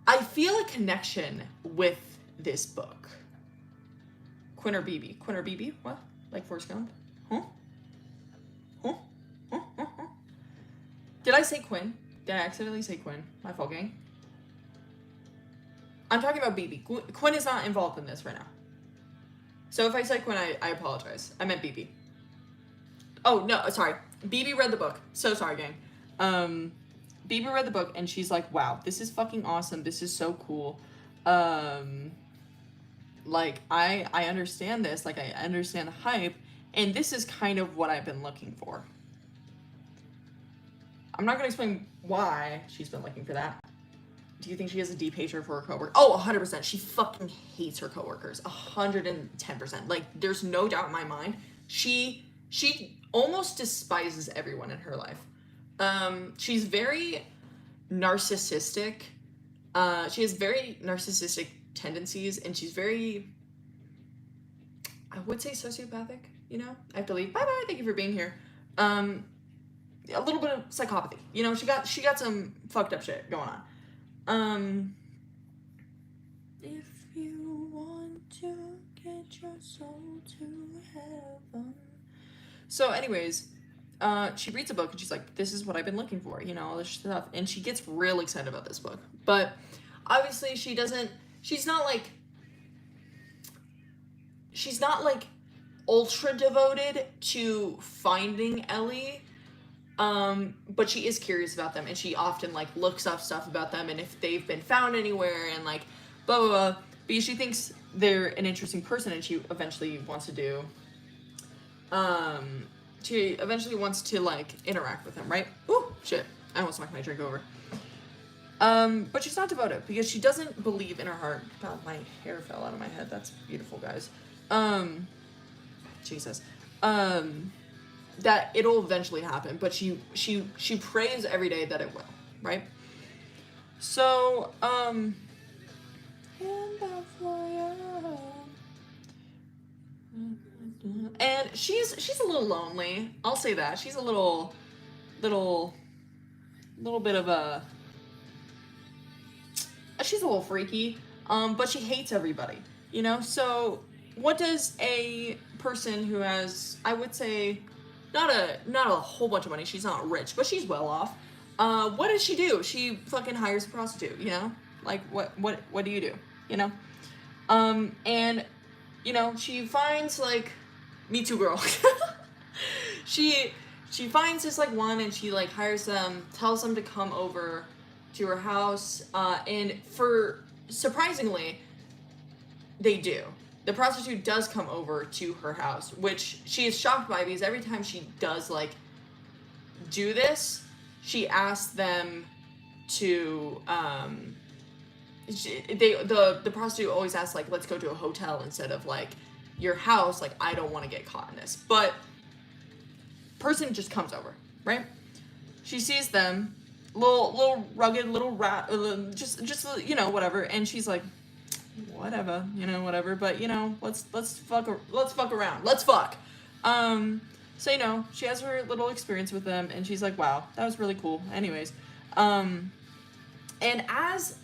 I feel a connection with this book. Quinn or BB? Quinn or BB? What? Like Forrest Gump? Huh? Did I say Quinn? Did I accidentally say Quinn? My fault, gang. I'm talking about BB. Quinn is not involved in this right now. So if I said Quinn, I apologize. I meant BB. Oh, no, sorry. BB read the book. So sorry, gang. BB read the book, and she's like, wow, this is fucking awesome. This is so cool. Like, I understand this. Like, I understand the hype. And this is kind of what I've been looking for. I'm not going to explain why she's been looking for that. Do you think she has a deep hatred for her coworker? Oh, 100%. She fucking hates her coworkers. 110%. Like, there's no doubt in my mind. She almost despises everyone in her life. She's very narcissistic. She has very narcissistic tendencies, and she's very, I would say, sociopathic, you know? I have to leave. Bye-bye. Thank you for being here. A little bit of psychopathy. You know, she got some fucked up shit going on. If you want to get your soul to heaven. So anyways, she reads a book and she's like, this is what I've been looking for, you know, all this stuff. And she gets real excited about this book. But obviously she's not like ultra devoted to finding Ellie. But she is curious about them, and she often like looks up stuff about them and if they've been found anywhere and like blah blah blah, because she thinks they're an interesting person and she eventually wants to like interact with them, right? Ooh, shit. I almost knocked my drink over. But she's not devoted because she doesn't believe in her heart. God, my hair fell out of my head. That's beautiful, guys. Jesus. That it'll eventually happen, but she prays every day that it will, right? So, and she's a little lonely. I'll say that. She's a little bit of a, she's a little freaky, but she hates everybody, you know? So what does a person who has, I would say, not a whole bunch of money, she's not rich, but she's well off, what does she do? She fucking hires a prostitute, you know? Like, what do you do, you know? And, you know, she finds, like, me too, girl. she finds this, like, one, and she, like, hires them, tells them to come over to her house, and surprisingly, they do. The prostitute does come over to her house, which she is shocked by because every time she does, like, do this, she asks them to, the prostitute always asks, like, let's go to a hotel instead of, like, your house, like, I don't want to get caught in this. But person just comes over, right? She sees them, little rugged, little rat, just you know, whatever, and she's like, whatever, you know, whatever, but, you know, let's fuck around, let's fuck. So, you know, she has her little experience with them, and she's like, wow, that was really cool. Anyways, and as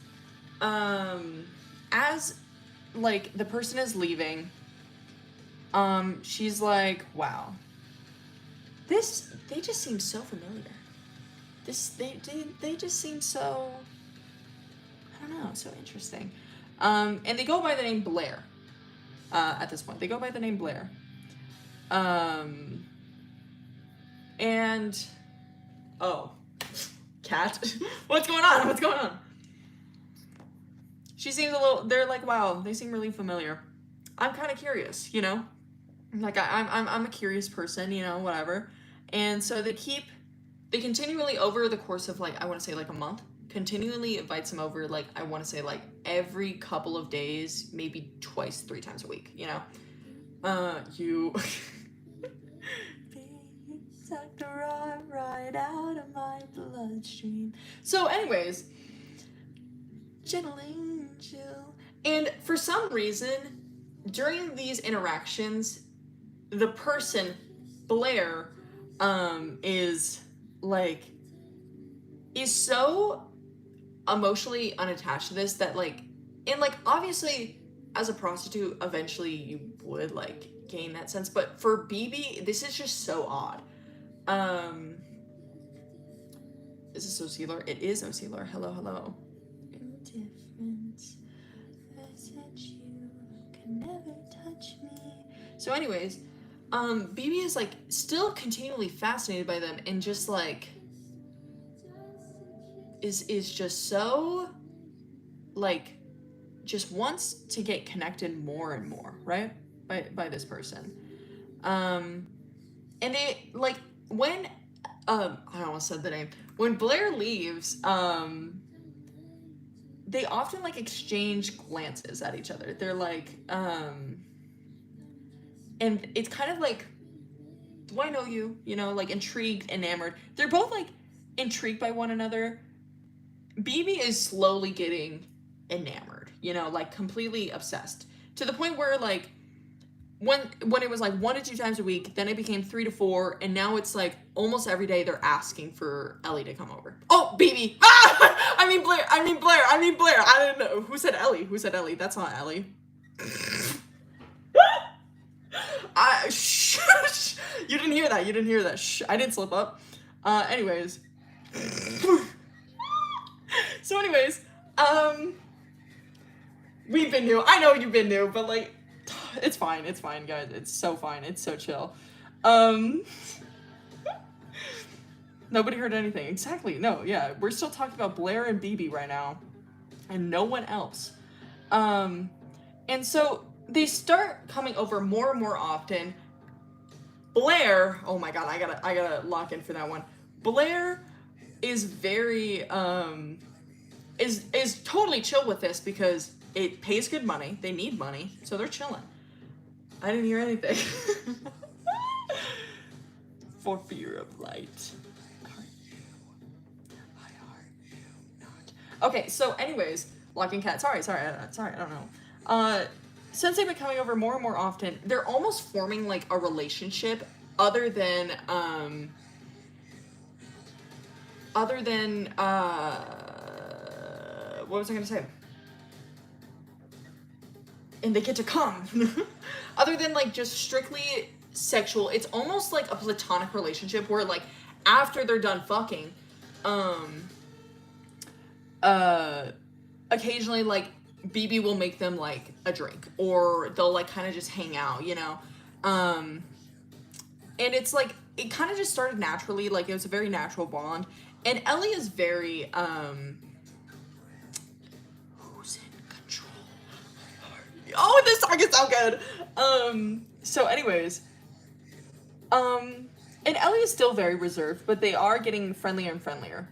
like, the person is leaving, she's like, wow, they just seem so familiar. They just seem so, I don't know, so interesting. And they go by the name Blair, at this point. They go by the name Blair. And, oh, cat, what's going on? She seems a little, they're like, wow, they seem really familiar. I'm kind of curious, you know? Like, I'm a curious person, you know, whatever. And so they continually, over the course of, like, I want to say, like, a month, continually invites them over, like, I want to say, like, every couple of days, maybe twice, 3 times a week, you know? You sucked right out of my bloodstream. So, anyways, gentle angel. And for some reason, during these interactions, the person, Blair, is so emotionally unattached to this that, like, and, like, obviously as a prostitute eventually you would, like, gain that sense, but for BB this is just so odd. Is this Osceolar? It is Osceolar. Hello. Indifference. I said you can never touch me. So anyways, BB is, like, still continually fascinated by them, and just, like, is just so, like, just wants to get connected more and more, right? By this person. And they, like, when, I almost said the name. When Blair leaves, they often, like, exchange glances at each other. They're like, and it's kind of like, do I know you? You know, like, intrigued, enamored. They're both, like, intrigued by one another. BB is slowly getting enamored, you know, like, completely obsessed. To the point where, like, when it was, like, 1 to 2 times a week, then it became 3 to 4, and now it's, like, almost every day they're asking for Ellie to come over. Oh, BB! Ah! I mean Blair! I didn't know. Who said Ellie? That's not Ellie. Shh. You didn't hear that. Shh. I didn't slip up. Anyways. So anyways, we've been new. I know you've been new, but, like, it's fine, guys. It's so fine. It's so chill. Nobody heard anything. Exactly. No, yeah. We're still talking about Blair and BB right now, and no one else. And so they start coming over more and more often. Blair, oh my god, I gotta lock in for that one. Blair is very, is totally chill with this because it pays good money. They need money, so they're chilling. I didn't hear anything. For fear of light. I heart you not. Okay, so anyways, locking cat. Sorry, I don't know. Since they've been coming over more and more often, they're almost forming, like, a relationship other than what was I gonna say? And they get to come. Other than, like, just strictly sexual, it's almost like a platonic relationship where, like, after they're done fucking, occasionally, like, BB will make them, like, a drink, or they'll, like, kind of just hang out, you know? And it's, like, it kind of just started naturally, like, it was a very natural bond, and Ellie is very, who's in control? Oh, this song is so good! So anyways, and Ellie is still very reserved, but they are getting friendlier and friendlier.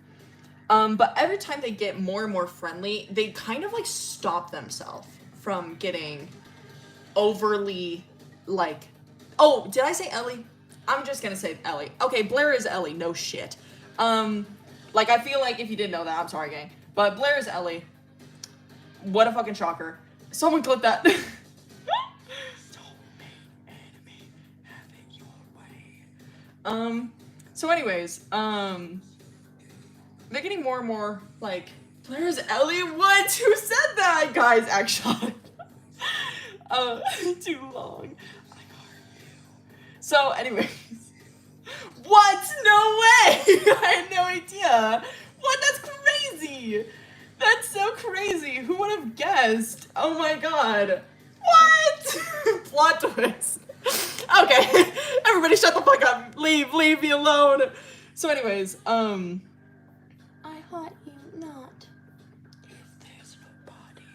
But every time they get more and more friendly, they kind of, like, stop themselves from getting overly like, oh, did I say Ellie? I'm just gonna say Ellie. Okay, Blair is Ellie, no shit. Like, I feel like if you didn't know that, I'm sorry, gang. But Blair is Ellie. What a fucking shocker. Someone clip that. Don't make enemy, have it your way. So anyways, they're getting more and more, like, Blair is Ellie? What? Who said that? Guys, action. Too long. I heart you. So, anyways. What? No way! I had no idea. What? That's crazy. That's so crazy. Who would have guessed? Oh my god. What? Plot twist. Okay. Everybody shut the fuck up. Leave me alone. So anyways, I heart you not. If there's no body,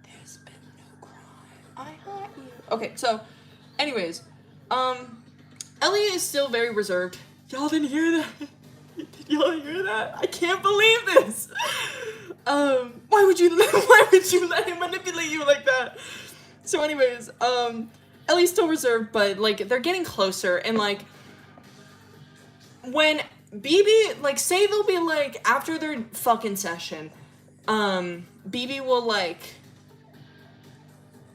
there's been no crime. I heart you. Okay, so anyways, Ellie is still very reserved. Y'all didn't hear that? Did y'all hear that? I can't believe this. Why would you let him manipulate you like that? So anyways, Ellie's still reserved, but like they're getting closer, and like when BB, like, say they'll be like after their fucking session, BB will like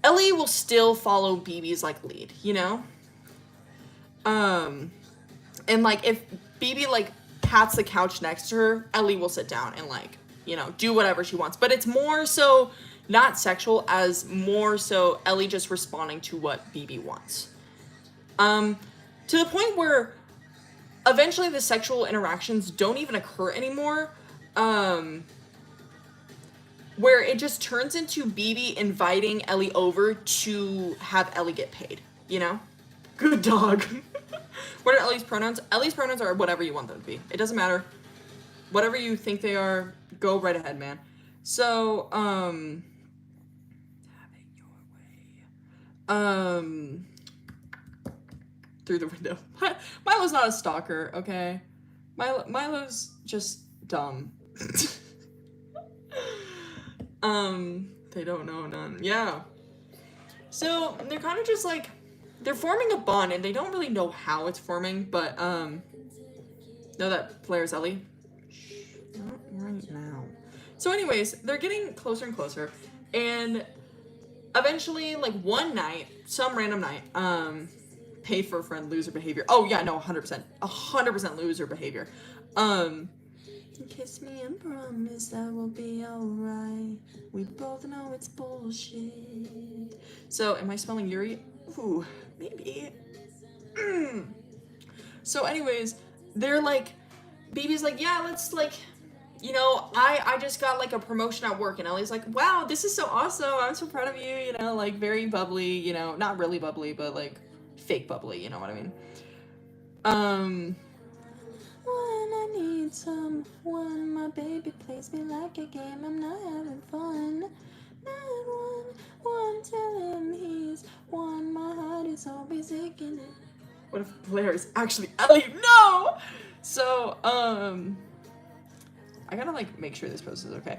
Ellie will still follow BB's like lead, you know? And like if BB like pats the couch next to her, Ellie will sit down and like, you know, do whatever she wants. But it's more so not sexual as more so Ellie just responding to what BB wants. To the point where eventually the sexual interactions don't even occur anymore. Where it just turns into BB inviting Ellie over to have Ellie get paid, you know? Good dog. What are Ellie's pronouns? Ellie's pronouns are whatever you want them to be. It doesn't matter. Whatever you think they are, go right ahead, man. So, have it your way. Through the window. Milo's not a stalker, okay? Milo's just dumb. They don't know none. Yeah. So, they're kind of just like, they're forming a bond, and they don't really know how it's forming, but, know that Blair's Ellie? Shh, not right now. So anyways, they're getting closer and closer, and eventually, like, one night, some random night, pay for a friend, loser behavior. Oh, yeah, no, 100%. 100% loser behavior. Kiss me and promise that we'll be alright. We both know it's bullshit. So, am I spelling Yuri? Ooh, maybe. So anyways, they're like, BB's like, yeah, let's like, you know, I just got like a promotion at work, and Ellie's like, wow, this is so awesome. I'm so proud of you, you know, like very bubbly, you know, not really bubbly, but like fake bubbly, you know what I mean? When I need someone, my baby plays me like a game, I'm not having fun. 911, tell him he's one, my heart is always aching. What if Blair is actually Ellie? No! So, I gotta like make sure this post is okay.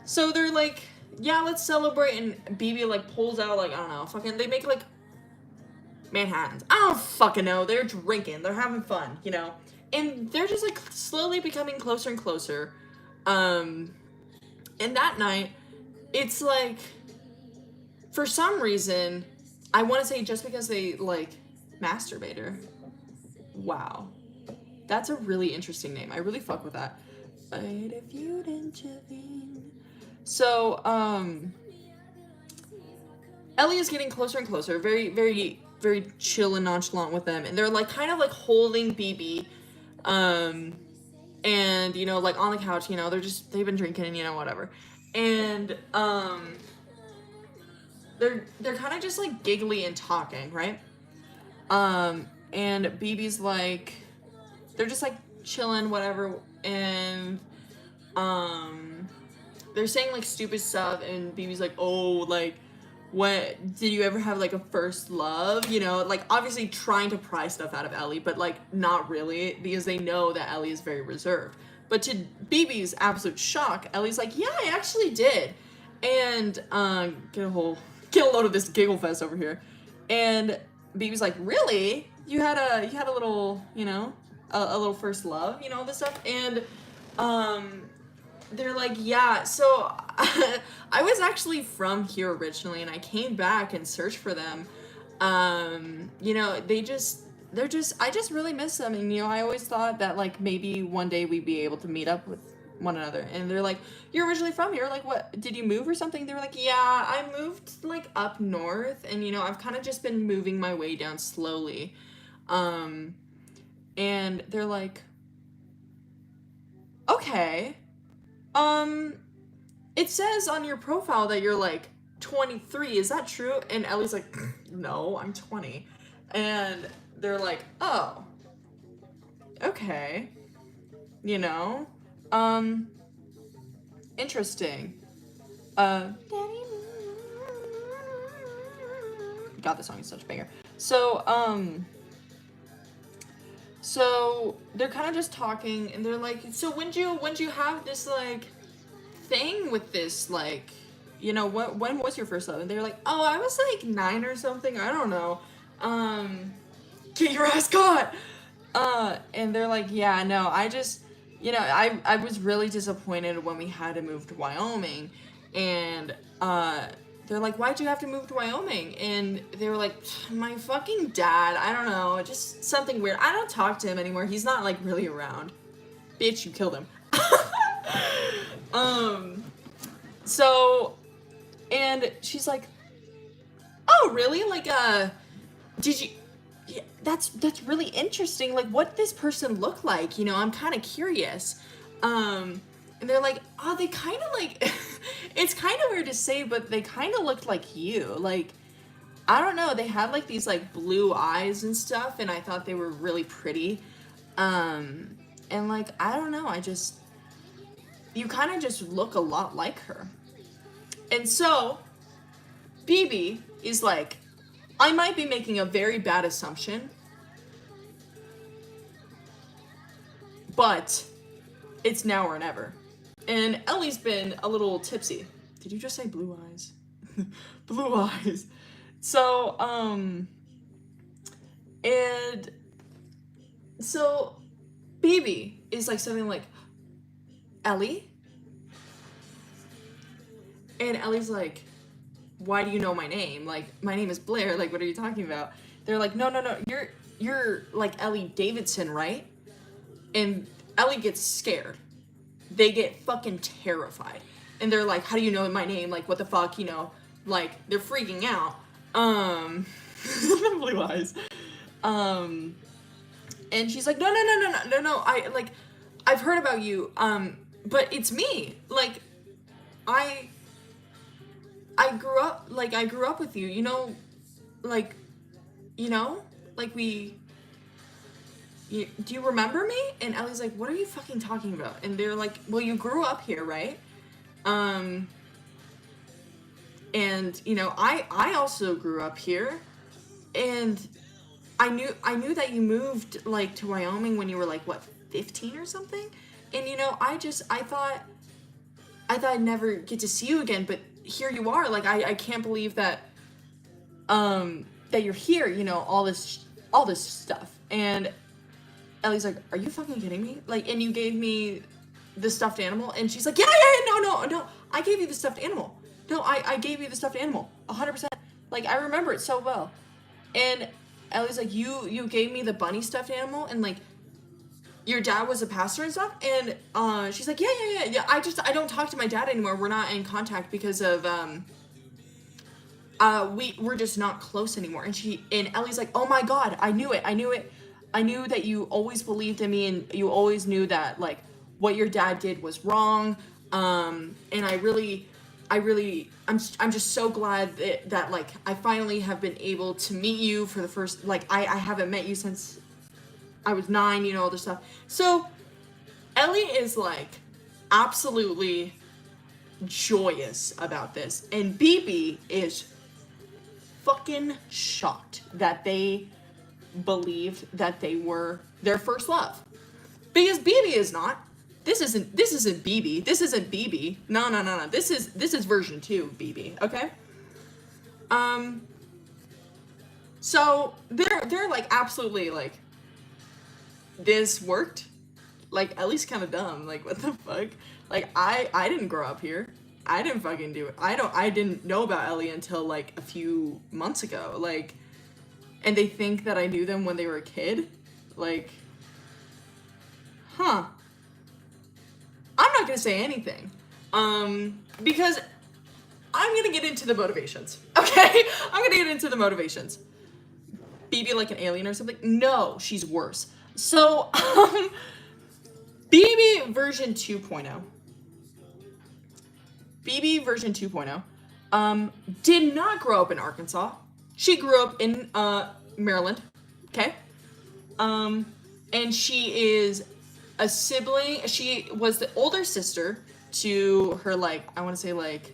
So they're like, yeah, let's celebrate, and BB like pulls out like, I don't know, fucking, they make like Manhattans. I don't fucking know. They're drinking, they're having fun, you know? And they're just like slowly becoming closer and closer. And that night, it's like, for some reason, I want to say just because they like masturbator. Wow. That's a really interesting name. I really fuck with that. But if you'd intervene. So, Ellie is getting closer and closer, very, very, very chill and nonchalant with them. And they're like kind of like holding BB. And, you know, like on the couch, you know, they've been drinking and, you know, whatever. And, they're kind of just like giggly and talking, right? And BB's like, they're just like chilling, whatever. And, they're saying like stupid stuff, and BB's like, oh, like, what, did you ever have like a first love? You know, like obviously trying to pry stuff out of Ellie, but like not really, because they know that Ellie is very reserved. But to BB's absolute shock, Ellie's like, yeah, I actually did. And get a load of this giggle fest over here. And BB's like, really? You had a little, you know, a little first love, you know, all this stuff, and they're like, yeah. So I was actually from here originally, and I came back and searched for them. You know, I just really miss them, and you know, I always thought that like maybe one day we'd be able to meet up with one another. And they're like, you're originally from here? Like, what, did you move or something? They were like, yeah, I moved like up north, and you know, I've kind of just been moving my way down slowly. And they're like, okay, it says on your profile that you're like 23, is that true? And Ellie's like, no, I'm 20. And they're like, oh, okay, you know, interesting. God, this song is such a banger. So they're kind of just talking, and they're like, so when'd you have this like thing with this, like, you know, when was your first love? And they're like, oh, I was like 9 or something, I don't know. Get your ass caught. And they're like, yeah, no, I just, you know, I was really disappointed when we had to move to Wyoming. And they're like, why'd you have to move to Wyoming? And they were like, my fucking dad, I don't know, just something weird. I don't talk to him anymore. He's not like really around. Bitch, you killed him. So, and she's like, oh, really? Like, did you, yeah, that's really interesting. Like, what this person look like? You know, I'm kind of curious. And they're like, oh, they kind of like, it's kind of weird to say, but they kind of looked like you. Like, I don't know, they had like these like blue eyes and stuff, and I thought they were really pretty. And like, I don't know, you kind of just look a lot like her. And so, BB is like, I might be making a very bad assumption, but it's now or never. And Ellie's been a little tipsy. Did you just say blue eyes? Blue eyes. So, and so BB is like something like, Ellie? And Ellie's like, why do you know my name? Like, my name is Blair. Like, what are you talking about? They're like, no, you're like Ellie Davidson, right? And Ellie gets scared. They get fucking terrified. And they're like, how do you know my name? Like, what the fuck, you know? Like, they're freaking out. Blue eyes. And she's like, no, I've heard about you, but it's me. Like, I grew up with you, you know, like, do you remember me? And Ellie's like, what are you fucking talking about? And they're like, well, you grew up here, right? And, you know, I also grew up here, and I knew that you moved, like, to Wyoming when you were, like, what, 15 or something? And, you know, I thought I'd never get to see you again, but here you are. Like, I can't believe that you're here, you know, all this stuff. And Ellie's like, are you fucking kidding me? Like, and you gave me the stuffed animal? And she's like, yeah, no, I gave you the stuffed animal. No, I gave you the stuffed animal, 100%. Like, I remember it so well. And Ellie's like, you gave me the bunny stuffed animal, and like, your dad was a pastor and stuff? And she's like, yeah, I don't talk to my dad anymore. We're not in contact because of we're just not close anymore. And Ellie's like, oh my god, I knew it. I knew that you always believed in me, and you always knew that, like, what your dad did was wrong. And I'm just so glad that like, I finally have been able to meet you for the first, like, I haven't met you since I was 9, you know, all this stuff. So Ellie is like absolutely joyous about this, and BB is fucking shocked that they believed that they were their first love, because BB is not. This isn't BB. This isn't BB. No. This is version 2 BB. Okay. So they're like absolutely like, this worked? Like, Ellie's kind of dumb. Like, what the fuck? Like, I didn't grow up here. I didn't fucking do it. I didn't know about Ellie until like a few months ago. Like, and they think that I knew them when they were a kid. Like, huh. I'm not gonna say anything. Because I'm gonna get into the motivations. Okay? I'm gonna get into the motivations. BB like an alien or something? No, she's worse. So, BB version 2.0. BB version 2.0 did not grow up in Arkansas. She grew up in Maryland. Okay? And she is a sibling. She was the older sister to her, like, I want to say like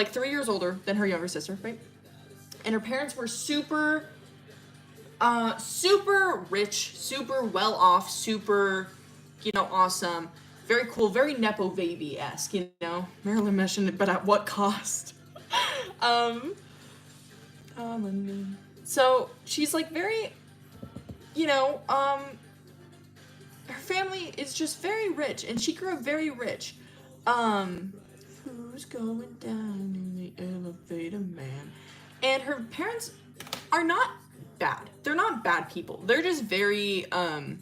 3 years older than her younger sister, right? And her parents were super rich, super well off, super, awesome, very cool, very Nepo baby-esque, Marilyn mentioned, but at what cost? So she's like very, her family is just very rich, and she grew up very rich. Who's going down in the elevator, man? And her parents are not bad. They're not bad people. They're just very, I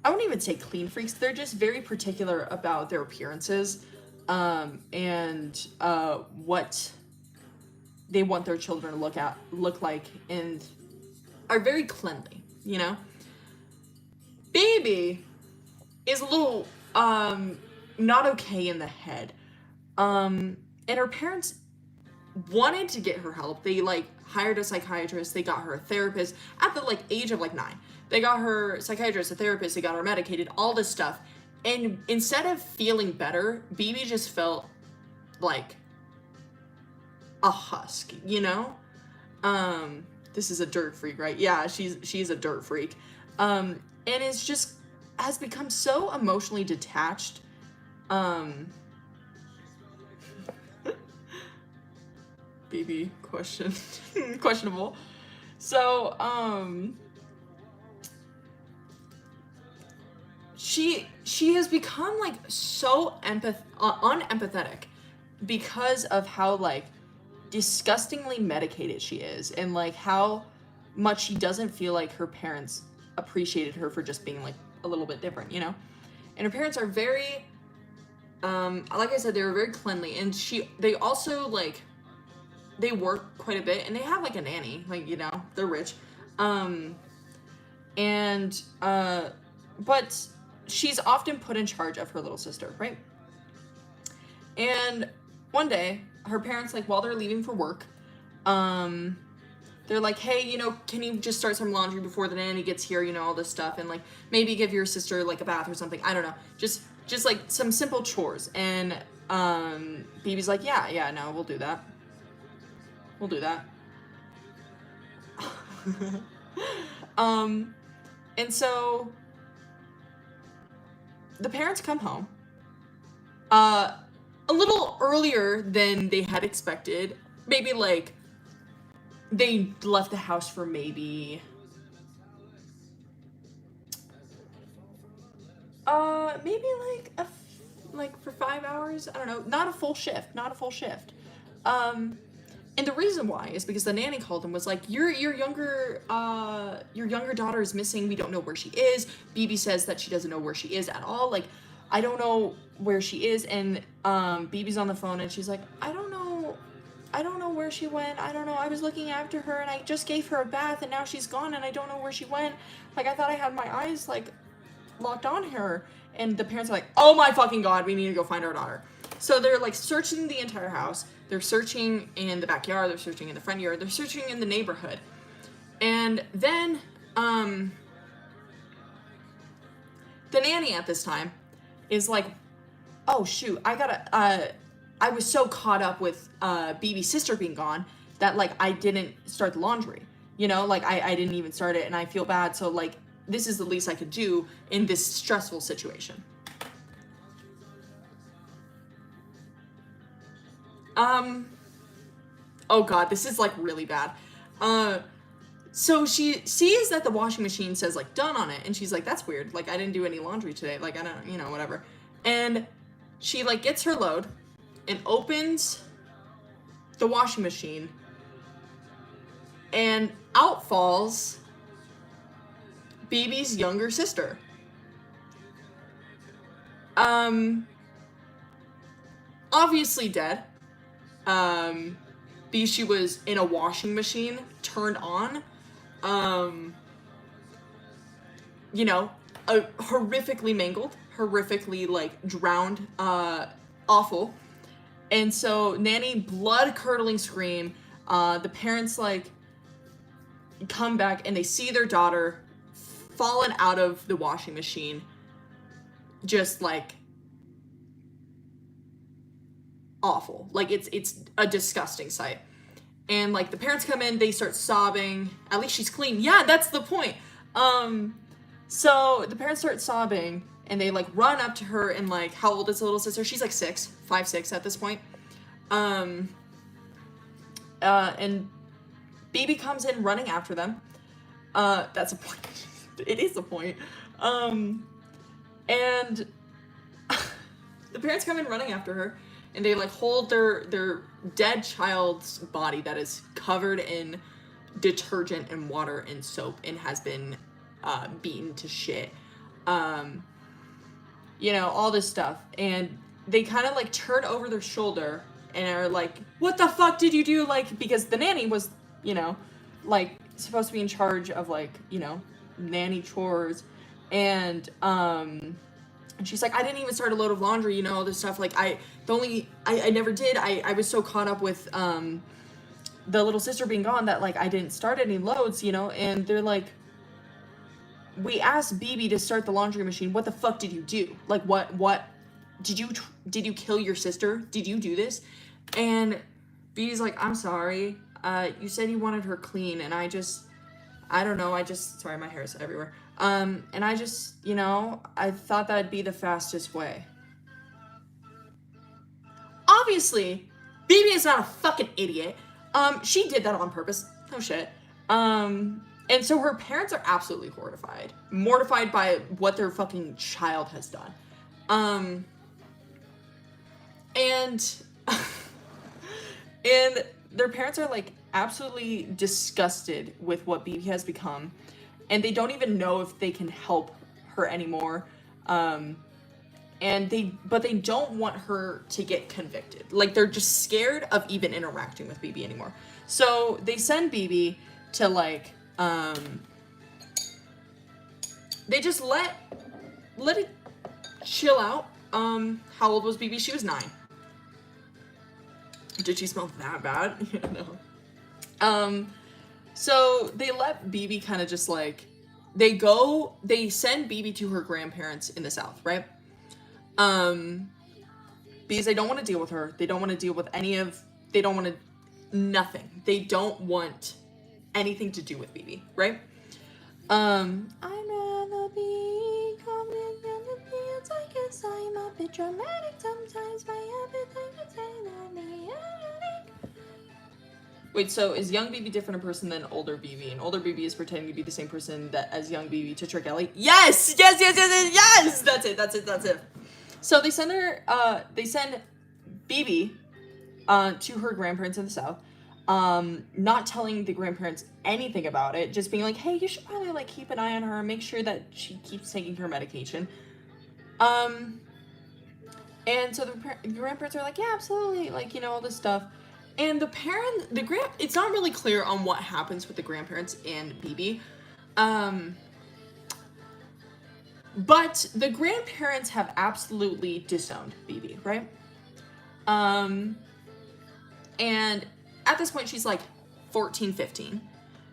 wouldn't even say clean freaks. They're just very particular about their appearances, and what they want their children to look like, and are very cleanly, Baby is a little, not okay in the head. And her parents wanted to get her help. They hired a psychiatrist. They got her a therapist at the age of 9. They got her psychiatrist, a therapist. They got her medicated, all this stuff. And instead of feeling better, BB just felt like a husk, This is a dirt freak, right? Yeah, she's a dirt freak. And it's just has become so emotionally detached. BB questionable. So, she has become so unempathetic because of how disgustingly medicated she is, and how much she doesn't feel like her parents appreciated her for just being a little bit different, And her parents are very, like I said, they were very cleanly, and they also they work quite a bit, and they have a nanny, they're rich, but she's often put in charge of her little sister, right? And one day, her parents, while they're leaving for work, they're like, hey, can you just start some laundry before the nanny gets here, all this stuff, and maybe give your sister a bath or something, I don't know, just some simple chores. And BB's like, yeah, no, we'll do that. And so the parents come home a little earlier than they had expected. Maybe they left the house for maybe for 5 hours. I don't know, not a full shift. And the reason why is because the nanny called and was like, your younger daughter is missing. We don't know where she is. BB says that she doesn't know where she is at all. I don't know where she is. And BB's on the phone, and she's like, I don't know where she went. I don't know. I was looking after her, and I just gave her a bath, and now she's gone, and I don't know where she went. I thought I had my eyes locked on her. And the parents are like, oh my fucking God, we need to go find our daughter. So they're searching the entire house. They're searching in the backyard. They're searching in the front yard. They're searching in the neighborhood. And then the nanny at this time is like, oh shoot, I was so caught up with BB's sister being gone that I didn't start the laundry. I didn't even start it, and I feel bad. So this is the least I could do in this stressful situation. Oh god, this is like really bad. So she sees that the washing machine says like done on it, and she's like, that's weird, like I didn't do any laundry today, like I don't, you know, whatever. And she like gets her load and opens the washing machine, and out falls BB's younger sister. Obviously dead. Because she was in a washing machine turned on. You know, horrifically mangled, horrifically like drowned, awful. And so Nanny, blood curdling scream. The parents like come back and they see their daughter fallen out of the washing machine, just like awful. Like it's a disgusting sight. And like the parents come in, they start sobbing. At least she's clean. Yeah, that's the point. So the parents start sobbing and they like run up to her, and like, how old is the little sister? She's like 5, 6 at this point. And BB comes in running after them. That's a point. It is a point. And the parents come in running after her, and they like hold their dead child's body that is covered in detergent and water and soap and has been beaten to shit. You know, all this stuff. And they kind of like turn over their shoulder and are like, what the fuck did you do? Like, because the nanny was, you know, like supposed to be in charge of like, you know, nanny chores. And she's like, I didn't even start a load of laundry, you know, all this stuff. Like I never did. I was so caught up with the little sister being gone that like I didn't start any loads, you know. And they're like, we asked BB to start the laundry machine. What the fuck did you do? Like what did you kill your sister? Did you do this? And BB's like, I'm sorry. You said you wanted her clean, and I don't know, sorry, my hair is everywhere. And I just, you know, I thought that'd be the fastest way. Obviously, BB is not a fucking idiot. She did that on purpose. No shit. And so her parents are absolutely mortified by what their fucking child has done. And their parents are like absolutely disgusted with what BB has become, and they don't even know if they can help her anymore. But they don't want her to get convicted. Like, they're just scared of even interacting with BB anymore. So they send BB to like they just let it chill out. How old was BB? She was 9. Did she smell that bad? No. So they let BB kind of just like, they send BB to her grandparents in the South, right? Because they don't want to deal with her. They don't want to deal with nothing. They don't want anything to do with BB, right? I'd rather be coming in the fields. I guess I'm a bit dramatic sometimes. My appetite is enemy. Wait, so is young BB different a person than older BB? And older BB is pretending to be the same person that as young BB to trick Ellie? Yes! That's it. So they send BB to her grandparents in the South, not telling the grandparents anything about it, just being like, hey, you should probably like keep an eye on her, make sure that she keeps taking her medication. And so the grandparents are like, yeah, absolutely, like, you know, all this stuff. And it's not really clear on what happens with the grandparents and BB. But the grandparents have absolutely disowned BB, right? And at this point, she's like 14, 15.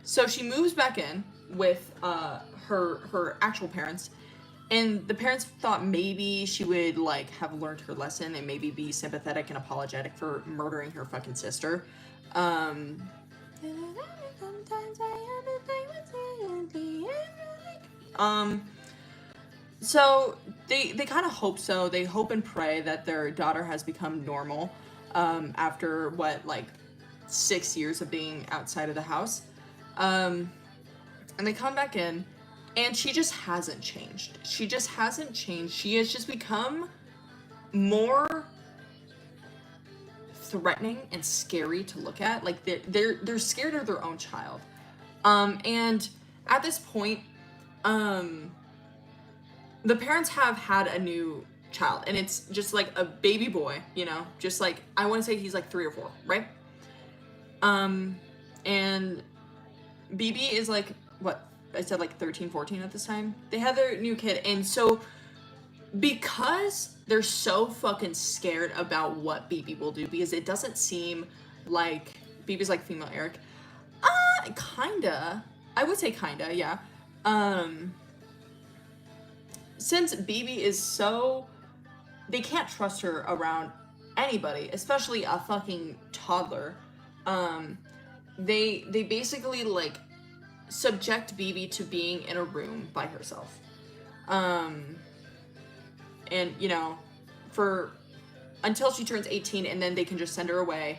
So she moves back in with her actual parents. And the parents thought maybe she would like have learned her lesson and maybe be sympathetic and apologetic for murdering her fucking sister. So they kind of hope so. They hope and pray that their daughter has become normal after what, like 6 years of being outside of the house. And they come back in, and she just hasn't changed. She just hasn't changed. She has just become more threatening and scary to look at. Like, they're scared of their own child. And at this point, the parents have had a new child, and it's just like a baby boy, you know, just like, I want to say he's like 3 or 4, right? And BB is like, what, I said like 13, 14 at this time. They had their new kid, and so because they're so fucking scared about what BB will do, because it doesn't seem like BB's like female Eric. Kinda. I would say kinda, yeah. Since BB is so, they can't trust her around anybody, especially a fucking toddler. They basically like subject BB to being in a room by herself. And you know, until she turns 18, and then they can just send her away.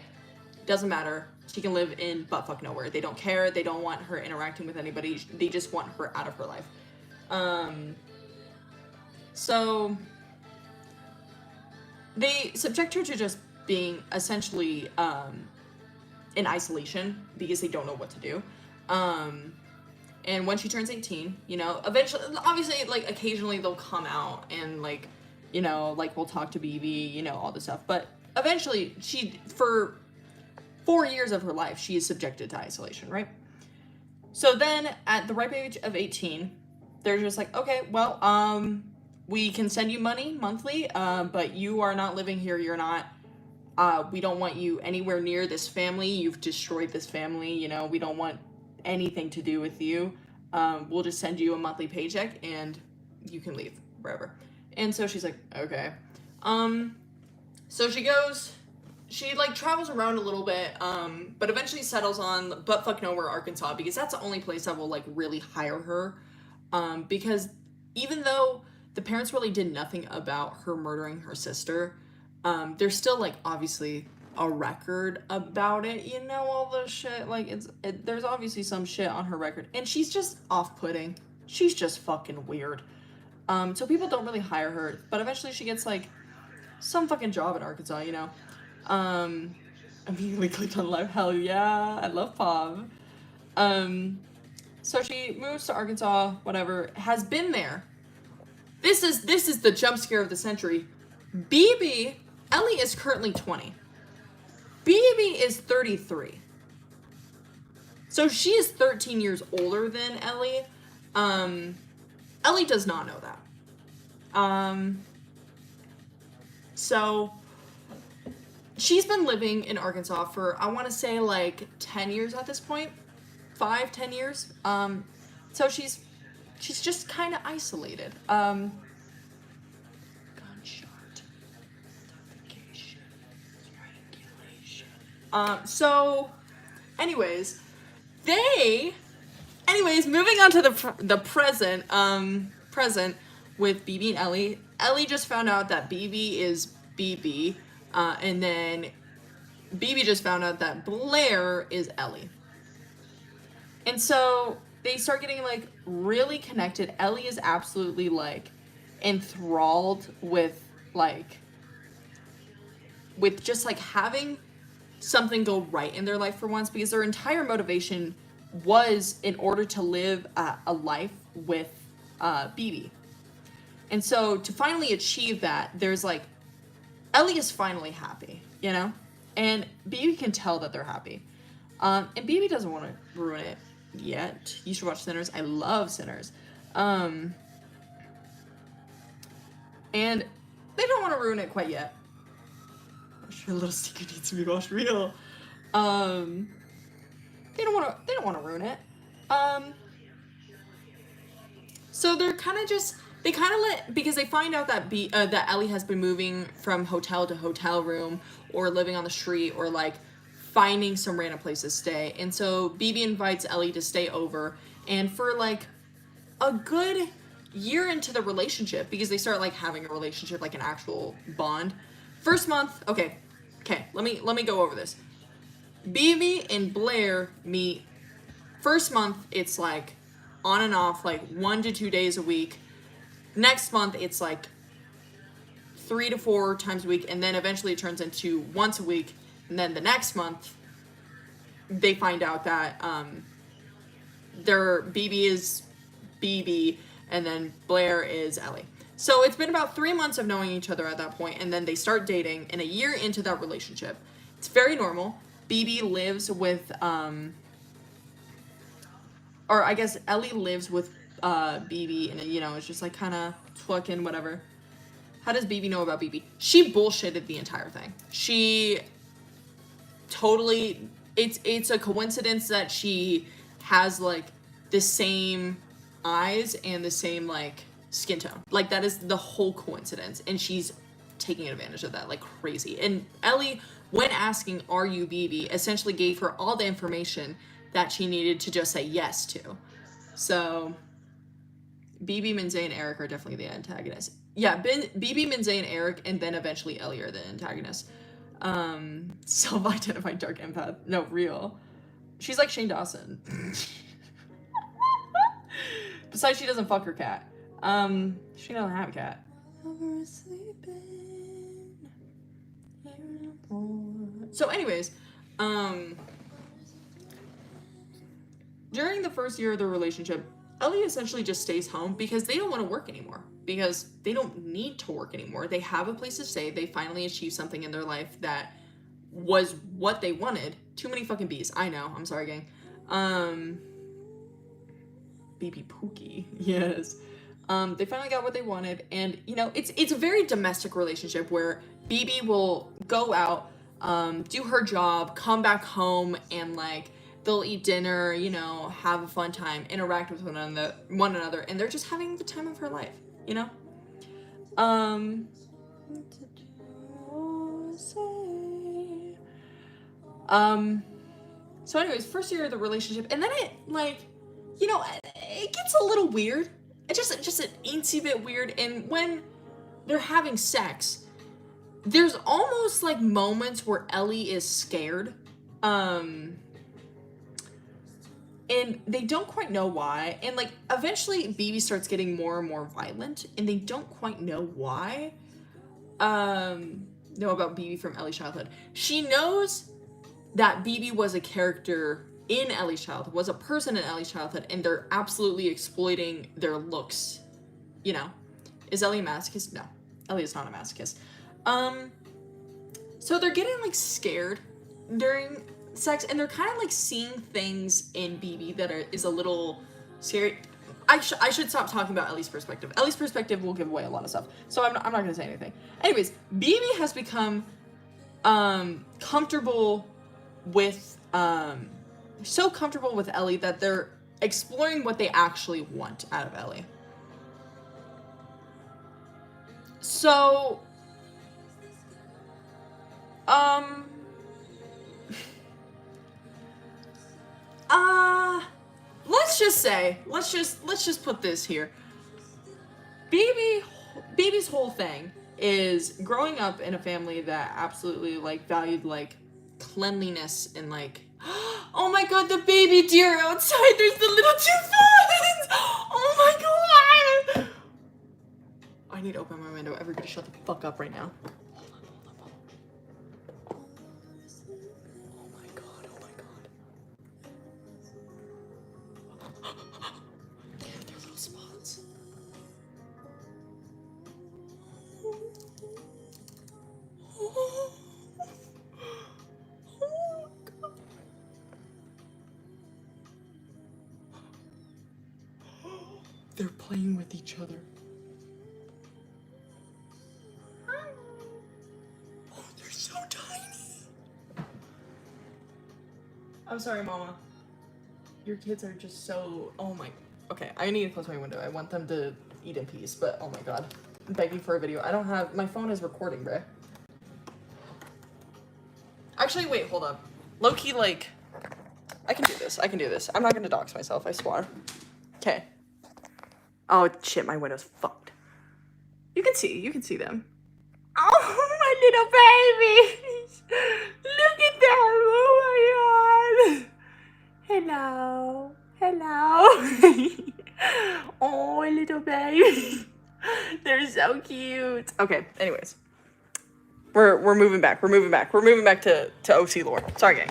Doesn't matter. She can live in buttfuck nowhere. They don't care. They don't want her interacting with anybody. They just want her out of her life. So they subject her to just being essentially in isolation because they don't know what to do. And when she turns 18, you know, eventually, obviously, like, occasionally they'll come out and, like, you know, like, we'll talk to BB, you know, all this stuff. But eventually, for 4 years of her life, she is subjected to isolation, right? So then, at the ripe age of 18, they're just like, okay, well, we can send you money monthly, but you are not living here. You're not, we don't want you anywhere near this family. You've destroyed this family. You know, we don't want anything to do with you. We'll just send you a monthly paycheck and you can leave wherever. And so she's like, okay. So she like travels around a little bit, but eventually settles on buttfuck nowhere, Arkansas, because that's the only place that will like really hire her. Because even though the parents really did nothing about her murdering her sister, there's still like obviously a record about it, you know, all the shit, like there's obviously some shit on her record, and she's just off-putting. She's just fucking weird. So people don't really hire her, but eventually she gets like some fucking job in Arkansas, you know. Immediately clicked on live. Hell yeah, I love Pav. So she moves to Arkansas, whatever, has been there. This is the jump scare of the century. BB, Ellie is currently 20. BB is 33. So she is 13 years older than Ellie. Ellie does not know that. So she's been living in Arkansas for, I want to say, like 10 years at this point. 5-10 years. So she's just kind of isolated. Gunshot. So anyways, moving on to the present with BB and Ellie. Ellie just found out that BB is BB, and then BB just found out that Blair is Ellie. And so they start getting like really connected. Ellie is absolutely like enthralled with just like having something go right in their life for once, because their entire motivation was in order to live a life with BB. And so to finally achieve that, there's like, Ellie is finally happy, you know? And BB can tell that they're happy. And BB doesn't want to ruin it yet. You should watch Sinners. I love Sinners. And they don't want to ruin it quite yet. I'm sure Little Secret needs to be watched real. They don't want to ruin it. So they're kind of just, because they find out that that Ellie has been moving from hotel to hotel room, or living on the street, or like finding some random place to stay. And so BB invites Ellie to stay over, and for like a good year into the relationship, because they start like having a relationship, like an actual bond. First month, okay, let me go over this. BB and Blair meet. First month, it's like on and off, like 1 to 2 days a week. Next month, it's like 3 to 4 times a week, and then eventually it turns into once a week. And then the next month, they find out that their BB is BB, and then Blair is Ellie. So it's been about 3 months of knowing each other at that point, and then they start dating, and a year into that relationship, it's very normal. BB lives with, or I guess Ellie lives with BB, and you know, it's just like kind of fucking whatever. How does BB know about BB? She bullshitted the entire thing. She totally, it's a coincidence that she has like the same eyes and the same like skin tone. Like that is the whole coincidence, and she's taking advantage of that like crazy. And Ellie, when asking are you BB, essentially gave her all the information that she needed to just say yes to. So BB, Minze, and Eric are definitely the antagonists. Yeah, BB, Minze, and Eric, and then eventually Ellie are the antagonists. Self-identified dark empath. No, real. She's like Shane Dawson. Besides, she doesn't fuck her cat. She doesn't have a cat. So anyways, during the first year of their relationship, Ellie essentially just stays home because they don't want to work anymore. Because they don't need to work anymore. They have a place to stay. They finally achieved something in their life that was what they wanted. Too many fucking bees. I know. I'm sorry, gang. BB Pookie. Yes. They finally got what they wanted. And, you know, it's a very domestic relationship where BB will go out, do her job, come back home, and, like, they'll eat dinner, you know, have a fun time, interact with one another, and they're just having the time of her life, you know? So anyways, first year of the relationship, and then it, like, you know, it gets a little weird. It's just an eensy bit weird, and when they're having sex, there's almost, like, moments where Ellie is scared, and they don't quite know why. And, like, eventually BB starts getting more and more violent, and they don't quite know why. Know about BB from Ellie's childhood. She knows that BB was a character in Ellie's childhood, was a person in Ellie's childhood, and they're absolutely exploiting their looks. You know. Is Ellie a masochist? No. Ellie is not a masochist. So they're getting, like, scared during sex, and they're kind of like seeing things in BB that is a little scary. I should stop talking about Ellie's perspective. Ellie's perspective will give away a lot of stuff, so I'm not gonna say anything. Anyways, BB has become comfortable with so comfortable with Ellie that they're exploring what they actually want out of Ellie. So let's just put this here. BB's whole thing is growing up in a family that absolutely, like, valued, like, cleanliness and, like, oh my god, the baby deer outside, there's the little two fawns! Oh my god! I need to open my window. Everybody shut the fuck up right now. They're playing with each other. Oh, they're so tiny. I'm sorry, Mama. Your kids are just so... Oh my... Okay, I need to close my window. I want them to eat in peace, but oh my god. I'm begging for a video. I don't have... My phone is recording, bruh. Actually, wait, hold up. Low-key, like... I can do this. I can do this. I'm not gonna dox myself, I swear. Okay. Oh, shit, my window's fucked. You can see them. Oh, my little baby! Look at them! Oh my god! Hello. Hello. Oh, little baby. They're so cute. Okay, anyways. We're moving back. We're moving back to OC lore. Sorry, gang.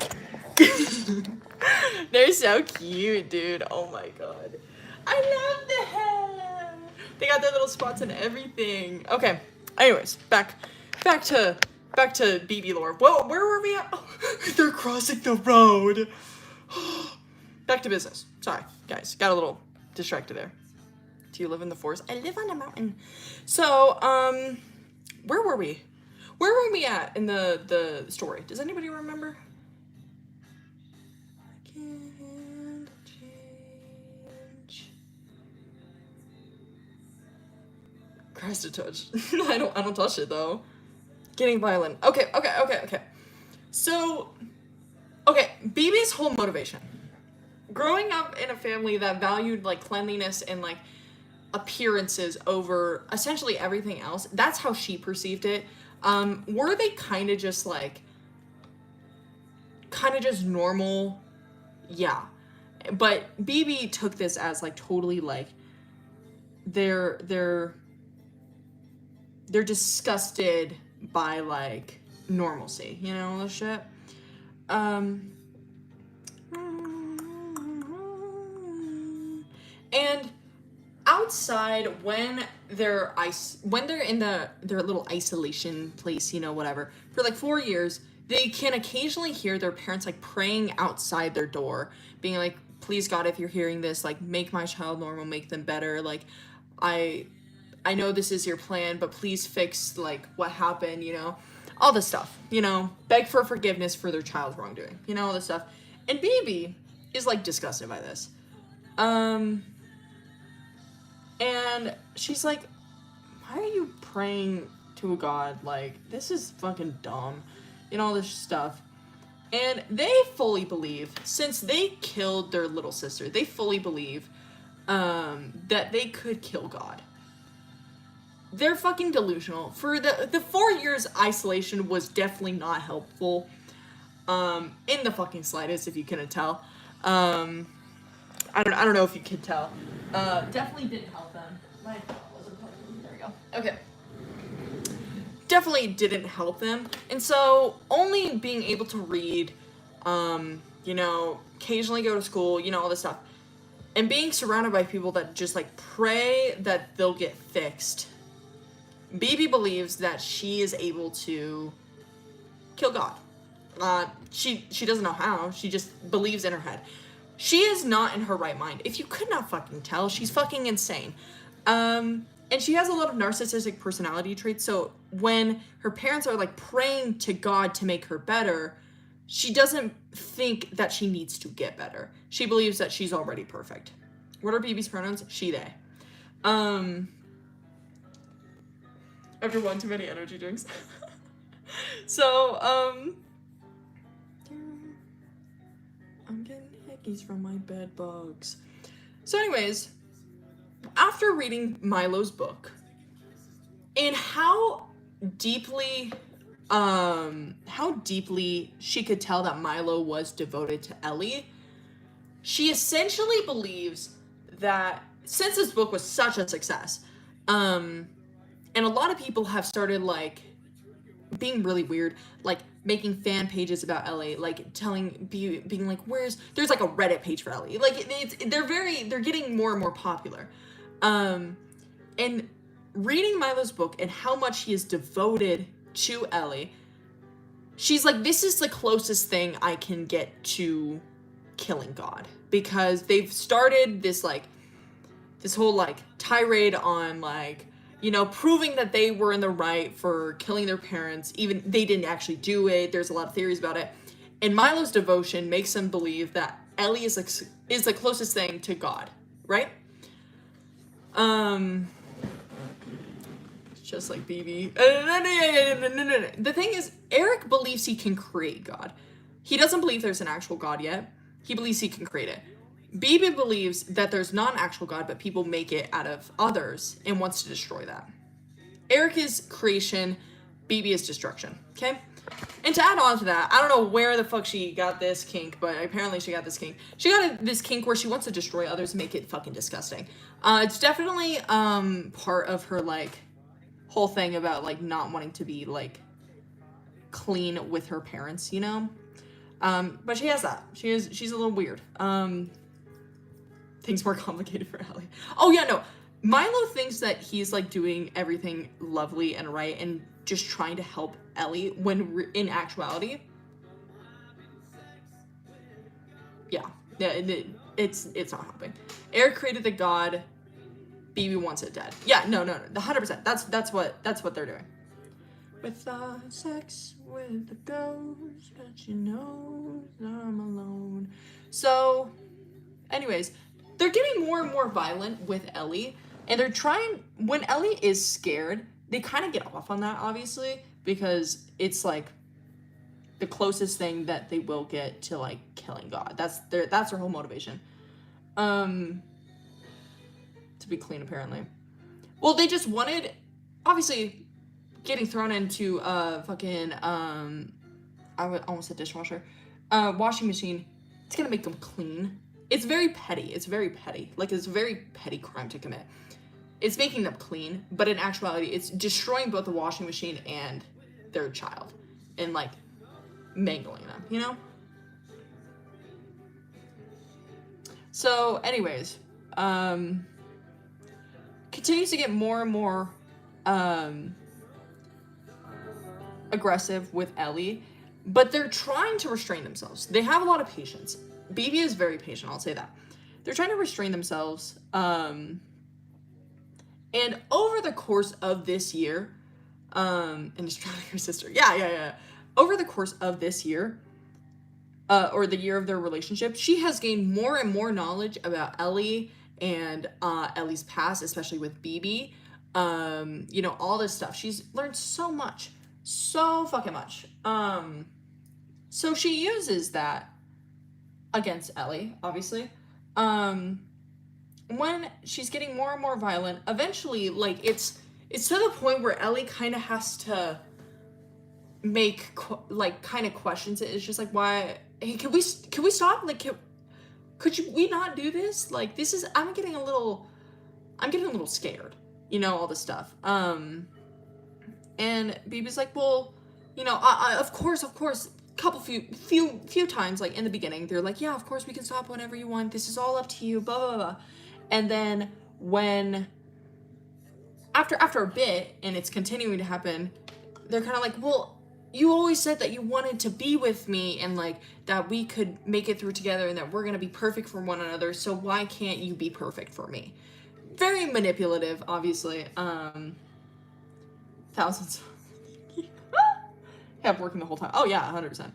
They're so cute, dude. Oh my god. I love the hair. They got their little spots and everything. Okay. Anyways, back to BB lore. Whoa, where were we at? Oh, they're crossing the road. Back to business. Sorry, guys. Got a little distracted there. Do you live in the forest? I live on a mountain. So, where were we? Where were we at in the story? Does anybody remember? I can't change. Christ to touch. I don't touch it though. Getting violent. Okay. So, okay, BB's whole motivation. Growing up in a family that valued like cleanliness and like appearances over essentially everything else, that's how she perceived it. Were they kind of just normal? Yeah. But BB took this as like totally like they're disgusted by like normalcy, you know, this shit. And outside, when they're in their little isolation place, you know, whatever, for like 4 years, they can occasionally hear their parents like praying outside their door, being like, please God, if you're hearing this, like make my child normal, make them better. Like, I know this is your plan, but please fix like what happened, you know, all this stuff, you know, beg for forgiveness for their child's wrongdoing, you know, all this stuff. And BB is like disgusted by this. And she's like, why are you praying to a god? Like, this is fucking dumb. You know, all this stuff. And they fully believe, since they killed their little sister, they fully believe that they could kill God. They're fucking delusional. For the 4 years isolation was definitely not helpful. In the fucking slightest, if you couldn't tell. I don't know if you could tell. Definitely didn't help them. My wasn't plugged in. There we go. Okay. Definitely didn't help them. And so only being able to read, you know, occasionally go to school, you know, all this stuff. And being surrounded by people that just like pray that they'll get fixed. BB believes that she is able to kill God. She doesn't know how. She just believes in her head. She is not in her right mind. If you could not fucking tell, she's fucking insane. And she has a lot of narcissistic personality traits, so when her parents are like praying to God to make her better, she doesn't think that she needs to get better. She believes that she's already perfect. What are BB's pronouns? She, they. After one too many energy drinks. So, I'm getting hickeys from my bed bugs. So anyways, after reading Milo's book and how deeply she could tell that Milo was devoted to Ellie, she essentially believes that since this book was such a success, and a lot of people have started like being really weird, like making fan pages about Ellie, like being like, there's like a Reddit page for Ellie, like they're getting more and more popular, and reading Milo's book and how much he is devoted to Ellie, she's like, this is the closest thing I can get to killing God, because they've started this whole like tirade on like, you know, proving that they were in the right for killing their parents, even they didn't actually do it. There's a lot of theories about it. And Milo's devotion makes them believe that Ellie is the closest thing to God, right? Just like BB. No. The thing is, Eric believes he can create God. He doesn't believe there's an actual God yet. He believes he can create it. BB believes that there's not an actual God, but people make it out of others and wants to destroy that. Eric is creation, BB is destruction, okay? And to add on to that, I don't know where the fuck she got this kink, but apparently she got this kink. She got this kink where she wants to destroy others and make it fucking disgusting. It's definitely part of her like whole thing about like not wanting to be like clean with her parents, you know? But she has that. She's a little weird. Things more complicated for Ellie. Oh yeah, no. Milo thinks that he's like doing everything lovely and right and just trying to help Ellie when in actuality, yeah, it's not helping. Eric created the god. BB wants it dead. Yeah, no, 100%. That's what they're doing. With sex with the ghost, but she knows I'm alone. So, anyways, they're getting more and more violent with Ellie, and they're trying. When Ellie is scared, they kind of get off on that, obviously, because it's like the closest thing that they will get to like killing God. That's their whole motivation. To be clean, apparently. Well, they just wanted, obviously, getting thrown into fucking I almost said dishwasher, washing machine. It's gonna make them clean. It's very petty. Like, it's a very petty crime to commit. It's making them clean, but in actuality, it's destroying both the washing machine and their child, and like mangling them, you know? So, anyways, continues to get more and more aggressive with Ellie, but they're trying to restrain themselves. They have a lot of patience. BB is very patient, I'll say that. They're trying to restrain themselves, and over the course of this year, and just drowning her sister. Yeah. Over the course of this year, or the year of their relationship, she has gained more and more knowledge about Ellie and Ellie's past, especially with BB. You know, all this stuff. She's learned so much. So fucking much. So she uses that against Ellie, obviously. When she's getting more and more violent, eventually, like, it's to the point where Ellie kind of has to make, like, kind of questions it. It's just like, why, hey, can we stop? Like, we not do this? Like, this is, I'm getting a little scared, you know, all this stuff. And BB's like, well, you know, I of course, few times, like, in the beginning, they're like, yeah, of course we can stop whenever you want. This is all up to you, blah, blah, blah. And then when, after a bit, and it's continuing to happen, they're kind of like, well, you always said that you wanted to be with me and, like, that we could make it through together and that we're going to be perfect for one another, so why can't you be perfect for me? Very manipulative, obviously. Thousands. Kept working the whole time. Oh, yeah, 100%.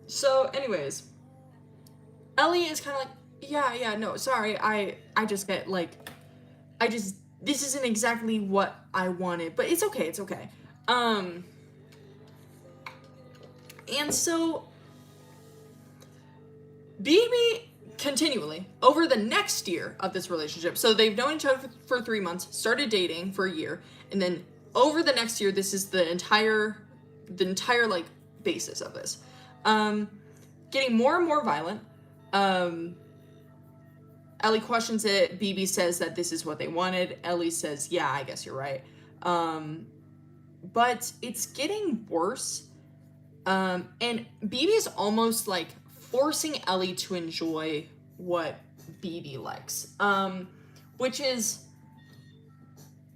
So, anyways, Ellie is kind of like, yeah, no, sorry, I just get, like, this isn't exactly what I wanted, but it's okay. And so, BB continually, over the next year of this relationship, so they've known each other for 3 months, started dating for a year, and then over the next year, this is the entire, like, basis of this. Getting more and more violent. Ellie questions it. BB says that this is what they wanted. Ellie says, yeah, I guess you're right. But it's getting worse. And BB is almost, like, forcing Ellie to enjoy what BB likes. Which is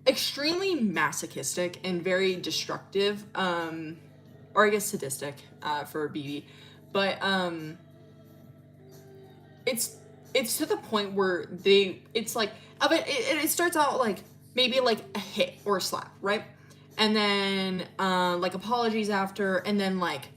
extremely masochistic and very destructive. Or I guess sadistic, for BB. But, it's to the point where it's like, it starts out like, maybe like a hit or a slap, right? And then, like, apologies after, and then, like,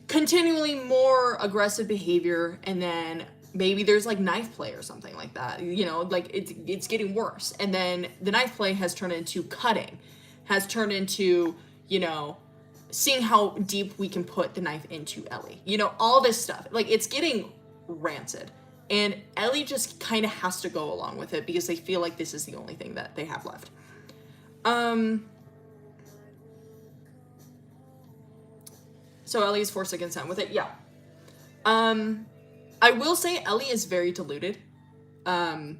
continually more aggressive behavior, and then maybe there's, like, knife play or something like that, you know, like, it's getting worse, and then the knife play has turned into cutting, has turned into, you know, seeing how deep we can put the knife into Ellie, you know, all this stuff, like, it's getting rancid, And Ellie just kind of has to go along with it because they feel like this is the only thing that they have left. So Ellie is forced to consent with it. Yeah. I will say Ellie is very deluded. And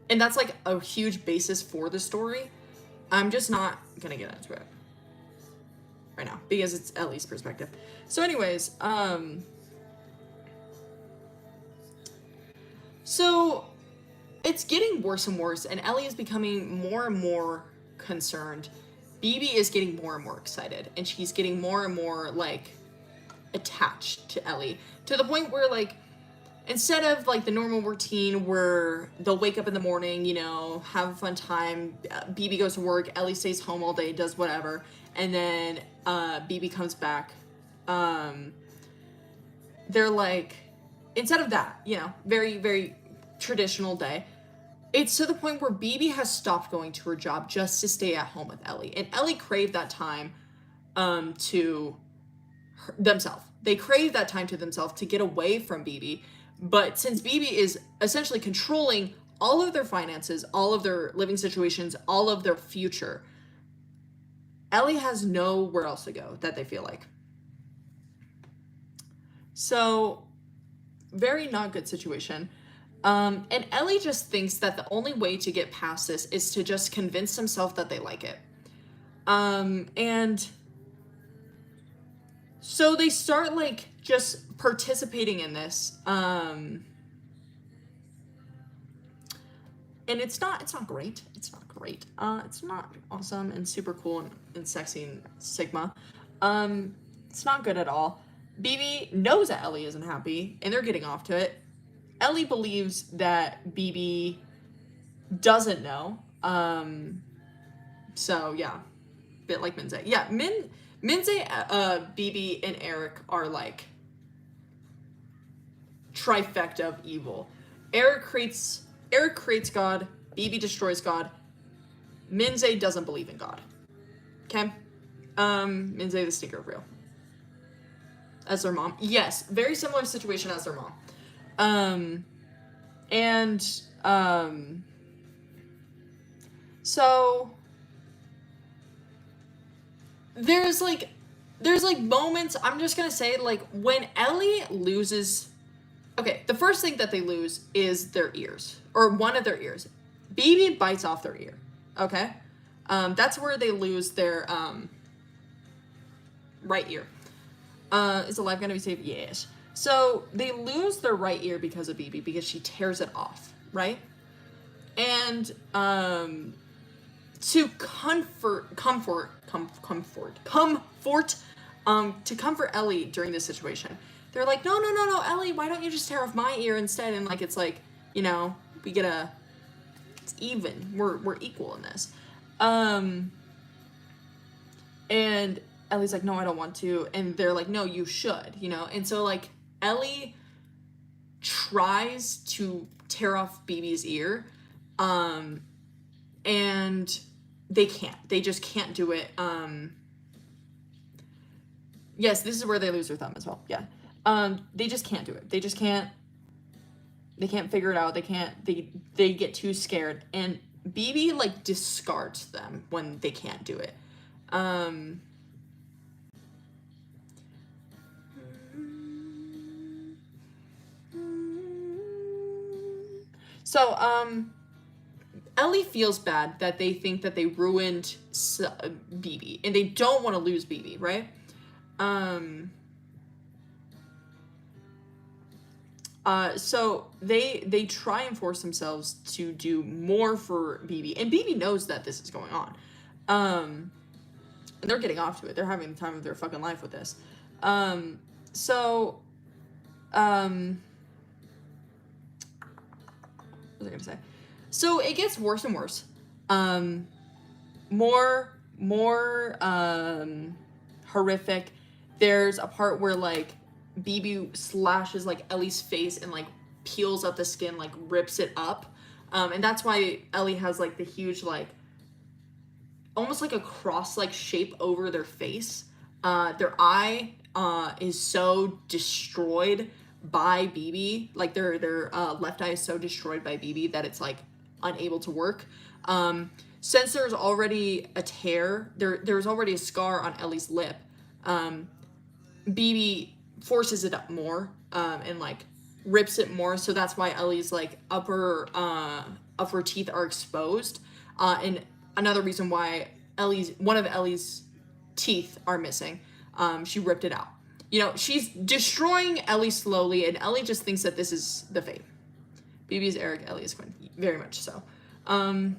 that's like a huge basis for the story. I'm just not gonna get into it right now because it's Ellie's perspective. So anyways, so it's getting worse and worse, and Ellie is becoming more and more concerned. BB is getting more and more excited, and she's getting more and more, like, attached to Ellie, to the point where, like, instead of, like, the normal routine where they'll wake up in the morning, you know, have a fun time, BB goes to work, Ellie stays home all day, does whatever, and then BB comes back, they're like, instead of that, you know, very, very traditional day, it's to the point where BB has stopped going to her job just to stay at home with Ellie. And Ellie craved that time to themselves. They crave that time to themselves to get away from BB. But since BB is essentially controlling all of their finances, all of their living situations, all of their future, Ellie has nowhere else to go that they feel like. So, very not good situation. And Ellie just thinks that the only way to get past this is to just convince themselves that they like it. And so they start, like, just participating in this. And it's not great. It's not great. It's not awesome and super cool and sexy and Sigma. It's not good at all. BB knows that Ellie isn't happy, and they're getting off to it. Ellie believes that BB doesn't know. So yeah, bit like Minze. Yeah, Minze, BB, and Eric are like trifecta of evil. Eric creates God. BB destroys God. Minze doesn't believe in God. Okay, Minze the stinker of real. As their mom. Yes, very similar situation as their mom. So there's like moments, I'm just gonna say, like, when Ellie loses, okay, the first thing that they lose is their ears, or one of their ears. BB bites off their ear, okay? That's where they lose their, right ear. Is the life gonna be saved? Yes. So they lose their right ear because of BB, because she tears it off, right? And to comfort Ellie during this situation, they're like, no, Ellie, why don't you just tear off my ear instead? And like, it's like, you know, we get it's even, we're equal in this. And Ellie's like, no, I don't want to. And they're like, no, you should, you know? And so, like, Ellie tries to tear off BB's ear, and they can't. They just can't do it. Yes, this is where they lose their thumb as well. Yeah. They just can't do it. They just can't. They can't figure it out. They can't. They get too scared. And BB, like, discards them when they can't do it. So, Ellie feels bad that they think that they ruined BB, and they don't want to lose BB, right? So they try and force themselves to do more for BB, and BB knows that this is going on. And they're getting off to it. They're having the time of their fucking life with this. What was I gonna say? So it gets worse and worse. More horrific. There's a part where, like, BB slashes, like, Ellie's face and, like, peels up the skin, like, rips it up. And that's why Ellie has, like, the huge, like, almost like a cross-like shape over their face. Their eye is so destroyed by BB. Like their left eye is so destroyed by BB that it's like unable to work. Since there's already a tear, there's already a scar on Ellie's lip. BB forces it up more, and like rips it more. So that's why Ellie's like upper teeth are exposed. And another reason why one of Ellie's teeth are missing. She ripped it out. You know, she's destroying Ellie slowly, and Ellie just thinks that this is the fate. BB is Eric, Ellie is Quinn. Very much so. Oh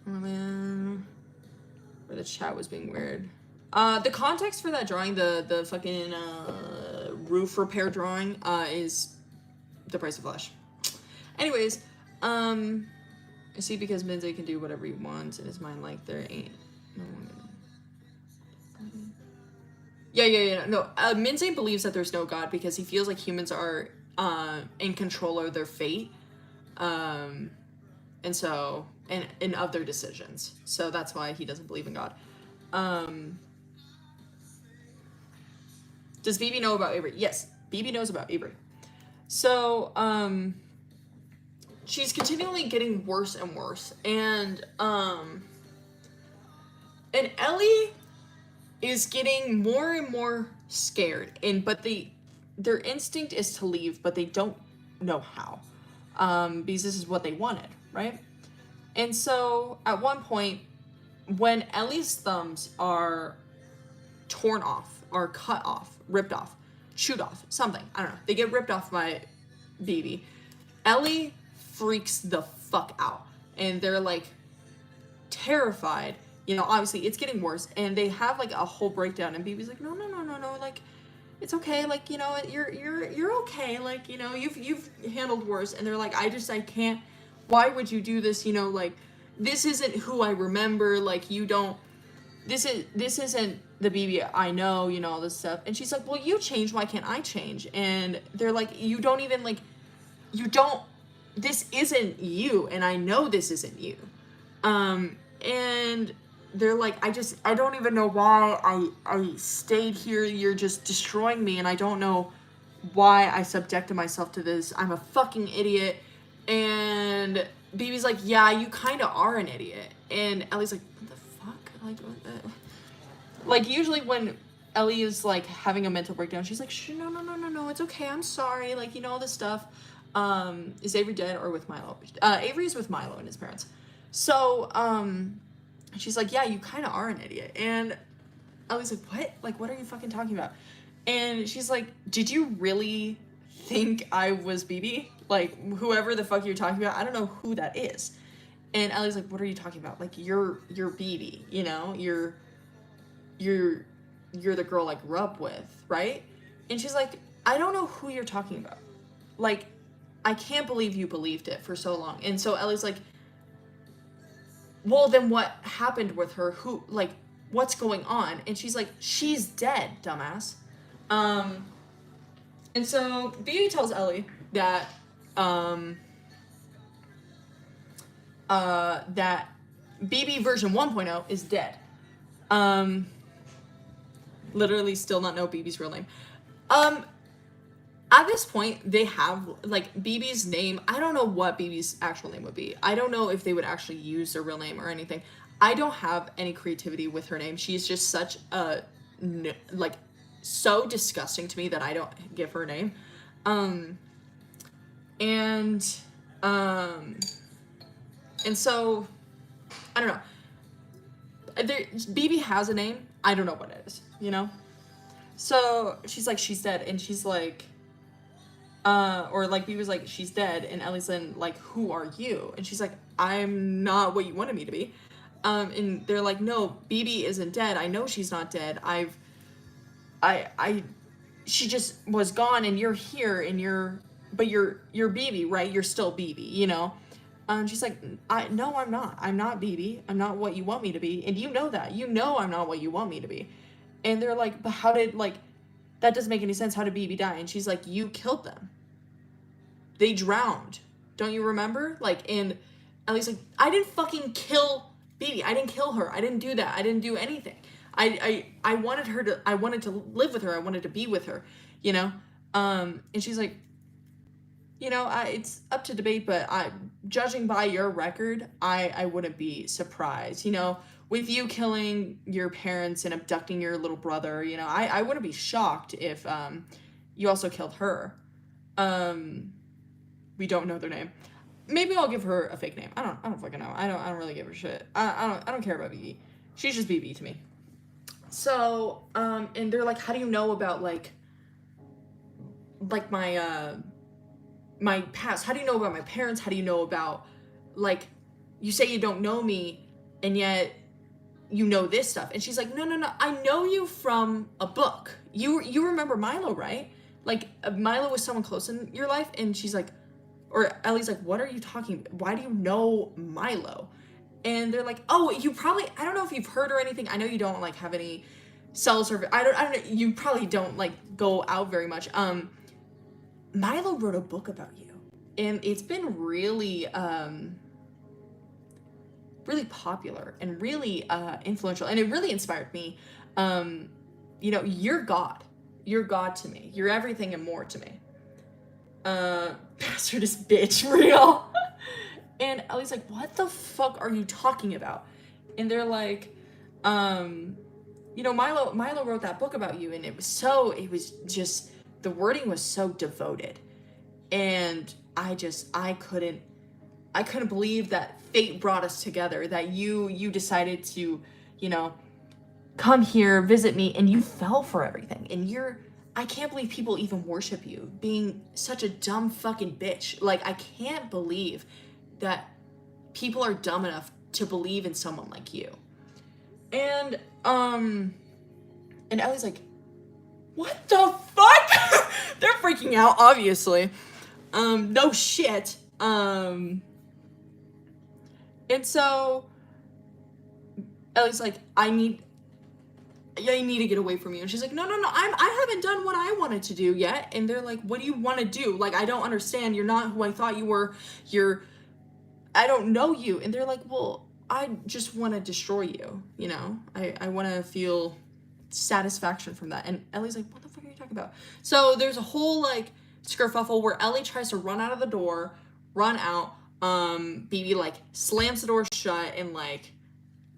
man. Where the chat was being weird. The context for that drawing, the fucking roof repair drawing, is The Price of Flesh. Anyways, I see because Minze can do whatever he wants in his mind, like there ain't no one. Yeah. No, Minze believes that there's no God because he feels like humans are in control of their fate, and so and of their decisions. So that's why he doesn't believe in God. Does BB know about Avery? Yes, BB knows about Avery. So she's continually getting worse and worse, and Ellie is getting more and more scared, but their instinct is to leave, but they don't know how, because this is what they wanted, right? And so at one point, when Ellie's thumbs are torn off, or cut off, ripped off, chewed off, something, I don't know, they get ripped off by BB, Ellie freaks the fuck out, and they're like terrified. You know, obviously it's getting worse, and they have like a whole breakdown, and BB's like, no, like, it's okay, like, you know, you're okay, like, you know, you've handled worse. And they're like, I can't, why would you do this, you know, like, this isn't who I remember, like, you don't, this isn't the BB I know, you know, all this stuff. And she's like, well, you changed, why can't I change? And they're like, you don't even, like, this isn't you, and I know this isn't you. And they're like, I don't even know why I stayed here. You're just destroying me, and I don't know why I subjected myself to this. I'm a fucking idiot. And BB's like, yeah, you kind of are an idiot. And Ellie's like, what the fuck? Like, what the... Like, usually when Ellie is, like, having a mental breakdown, she's like, no, it's okay, I'm sorry, like, you know, all this stuff. Is Avery dead or with Milo? Avery is with Milo and his parents. So, she's like, yeah, you kind of are an idiot. And Ellie's like, what? Like, what are you fucking talking about? And she's like, did you really think I was BB? Like, whoever the fuck you're talking about, I don't know who that is. And Ellie's like, what are you talking about? Like, you're BB, you know? You're the girl I grew up with, right? And she's like, I don't know who you're talking about. Like, I can't believe you believed it for so long. And so Ellie's like, well, then what happened with her? Who, like, what's going on? And she's like, she's dead, dumbass. And so BB tells Ellie that, that BB version 1.0 is dead. Literally still not know BB's real name. At this point, they have, like, BB's name. I don't know what BB's actual name would be. I don't know if they would actually use their real name or anything. I don't have any creativity with her name. She's just such a, like, so disgusting to me that I don't give her a name. And so, I don't know. BB has a name. I don't know what it is, you know? So, she's like, she's dead, and she's like, or like BB was like, she's dead, and Ellie's then like, who are you? And she's like, I'm not what you wanted me to be. And they're like, no, BB isn't dead. I know she's not dead. She just was gone, and you're here, and you're BB, right? You're still BB, you know? She's like, no, I'm not. I'm not BB. I'm not what you want me to be. And you know that. You know I'm not what you want me to be. And they're like, but how did, like, that doesn't make any sense. How did BB die? And she's like, you killed them. They drowned. Don't you remember? Like, and Ellie's like, I didn't fucking kill BB. I didn't kill her. I didn't do that. I didn't do anything. I wanted to live with her. I wanted to be with her, you know? And she's like, you know, it's up to debate, but judging by your record, I wouldn't be surprised. You know, with you killing your parents and abducting your little brother, you know, I wouldn't be shocked if you also killed her. We don't know their name. Maybe I'll give her a fake name. I don't fucking know. I don't really give her shit. I don't care about BB. She's just BB to me. So, and they're like, how do you know about like my past? How do you know about my parents? How do you know about, like, you say you don't know me and yet you know this stuff? And she's like, no, I know you from a book. You remember Milo, right? Like, Milo was someone close in your life. And she's like, or Ellie's like, what are you talking about? Why do you know Milo? And they're like, oh, you probably, I don't know if you've heard or anything. I know you don't like have any cell service. I don't know. You probably don't like go out very much. Milo wrote a book about you, and it's been really, really popular and really influential, and it really inspired me. You know, you're God. You're God to me. You're everything and more to me. Bastard is bitch, real. And Ellie's like, what the fuck are you talking about? And they're like, you know, Milo wrote that book about you, and it was just, the wording was so devoted. And I couldn't believe that fate brought us together, that you decided to, you know, come here, visit me, and you fell for everything. And I can't believe people even worship you, being such a dumb fucking bitch. Like, I can't believe that people are dumb enough to believe in someone like you. And Ellie's like, what the fuck? They're freaking out, obviously. No shit. And so Ellie's like, I need to get away from you. And she's like, no, I haven't done what I wanted to do yet. And they're like, what do you want to do? Like, I don't understand. You're not who I thought you were. I don't know you. And they're like, well, I just want to destroy you. You know, I want to feel satisfaction from that. And Ellie's like, what the fuck are you talking about? So there's a whole like skerfuffle where Ellie tries to run out of the door, run out. BB like slams the door shut and like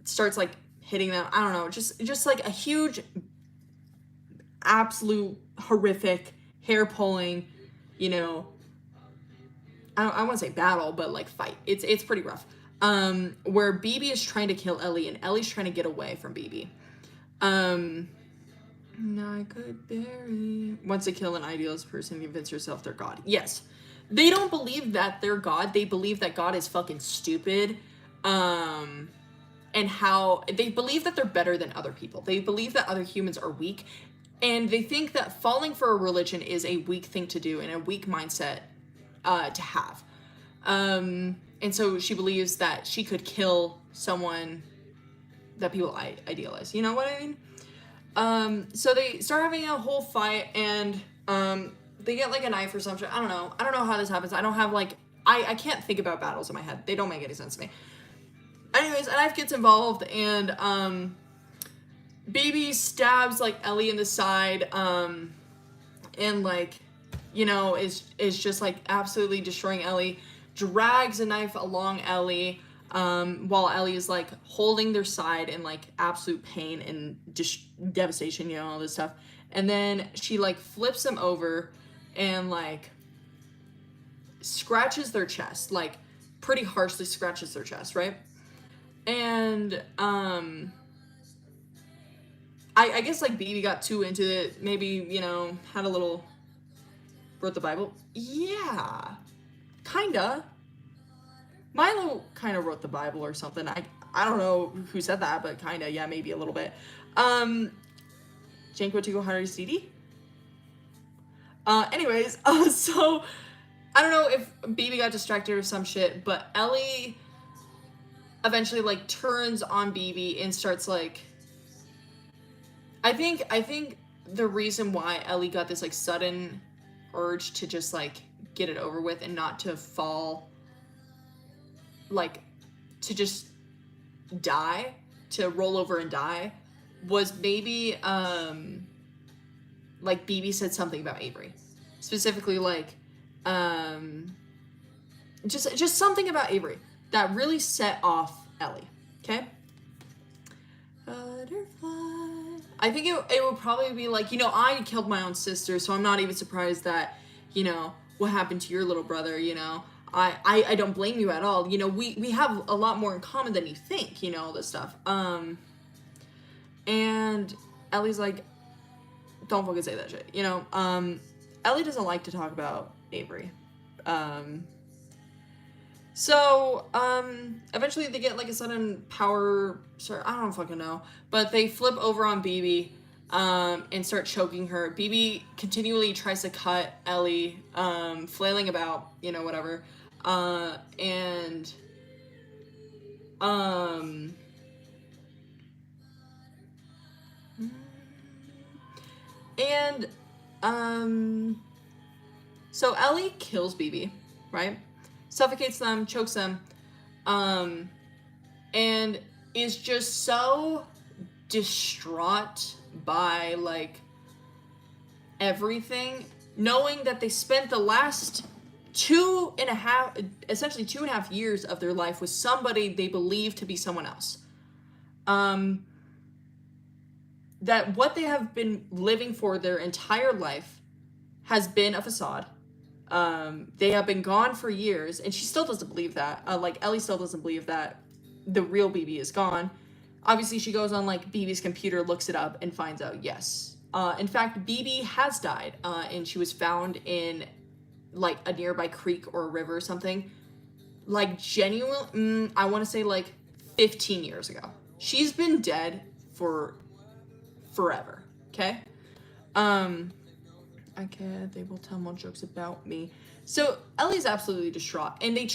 starts like hitting them. I don't know, just like a huge, absolute horrific, hair pulling, you know, I want to say battle, but like fight. It's pretty rough. Where BB is trying to kill Ellie and Ellie's trying to get away from BB. I could bury. Once they kill an idealist person, convince yourself they're God. Yes. They don't believe that they're God. They believe that God is fucking stupid. And how they believe that they're better than other people. They believe that other humans are weak. And they think that falling for a religion is a weak thing to do and a weak mindset to have. And so she believes that she could kill someone that people idealize. You know what I mean? So they start having a whole fight, and they get like a knife or something. I don't know how this happens. I don't have like, I can't think about battles in my head. They don't make any sense to me. Anyways, a knife gets involved, and BB stabs like Ellie in the side, and like, you know, is just like absolutely destroying Ellie. Drags a knife along Ellie, while Ellie is like holding their side in like absolute pain and devastation, you know, all this stuff. And then she like flips them over and like scratches their chest, like pretty harshly scratches their chest, right? And I guess like BB got too into it, maybe, you know, had a little, wrote the Bible. Yeah, kinda. Milo kind of wrote the Bible or something. I don't know who said that, but kind of, yeah, maybe a little bit. Janko Tigo Hari CD. Anyways, so I don't know if BB got distracted or some shit, but Ellie eventually like turns on BB and starts like, I think the reason why Ellie got this like sudden urge to just like get it over with and not to fall, like to just die, to roll over and die, was maybe like BB said something about Avery. specifically like just something about Avery that really set off Ellie. Okay. Butterfly. I think it would probably be like, you know, I killed my own sister, so I'm not even surprised that, you know, what happened to your little brother, you know. I don't blame you at all. You know, we have a lot more in common than you think, you know, all this stuff. And Ellie's like, don't fucking say that shit, you know. Ellie doesn't like to talk about Avery. So, eventually they get like a sudden power, sorry, I don't fucking know, but they flip over on BB, and start choking her. BB continually tries to cut Ellie, flailing about, you know, whatever, and, so Ellie kills BB, right? Suffocates them, chokes them, and is just so distraught by, like, everything, knowing that they spent the last essentially 2.5 years of their life with somebody they believe to be someone else. That what they have been living for their entire life has been a facade. They have been gone for years, and she still doesn't believe that. Like, Ellie still doesn't believe that the real BB is gone. Obviously, she goes on, like, BB's computer, looks it up, and finds out, yes. In fact, BB has died, and she was found in, like, a nearby creek or a river or something. Like, genuinely, I want to say, like, 15 years ago. She's been dead for forever, okay? I can't, they will tell more jokes about me. So Ellie's absolutely distraught, and they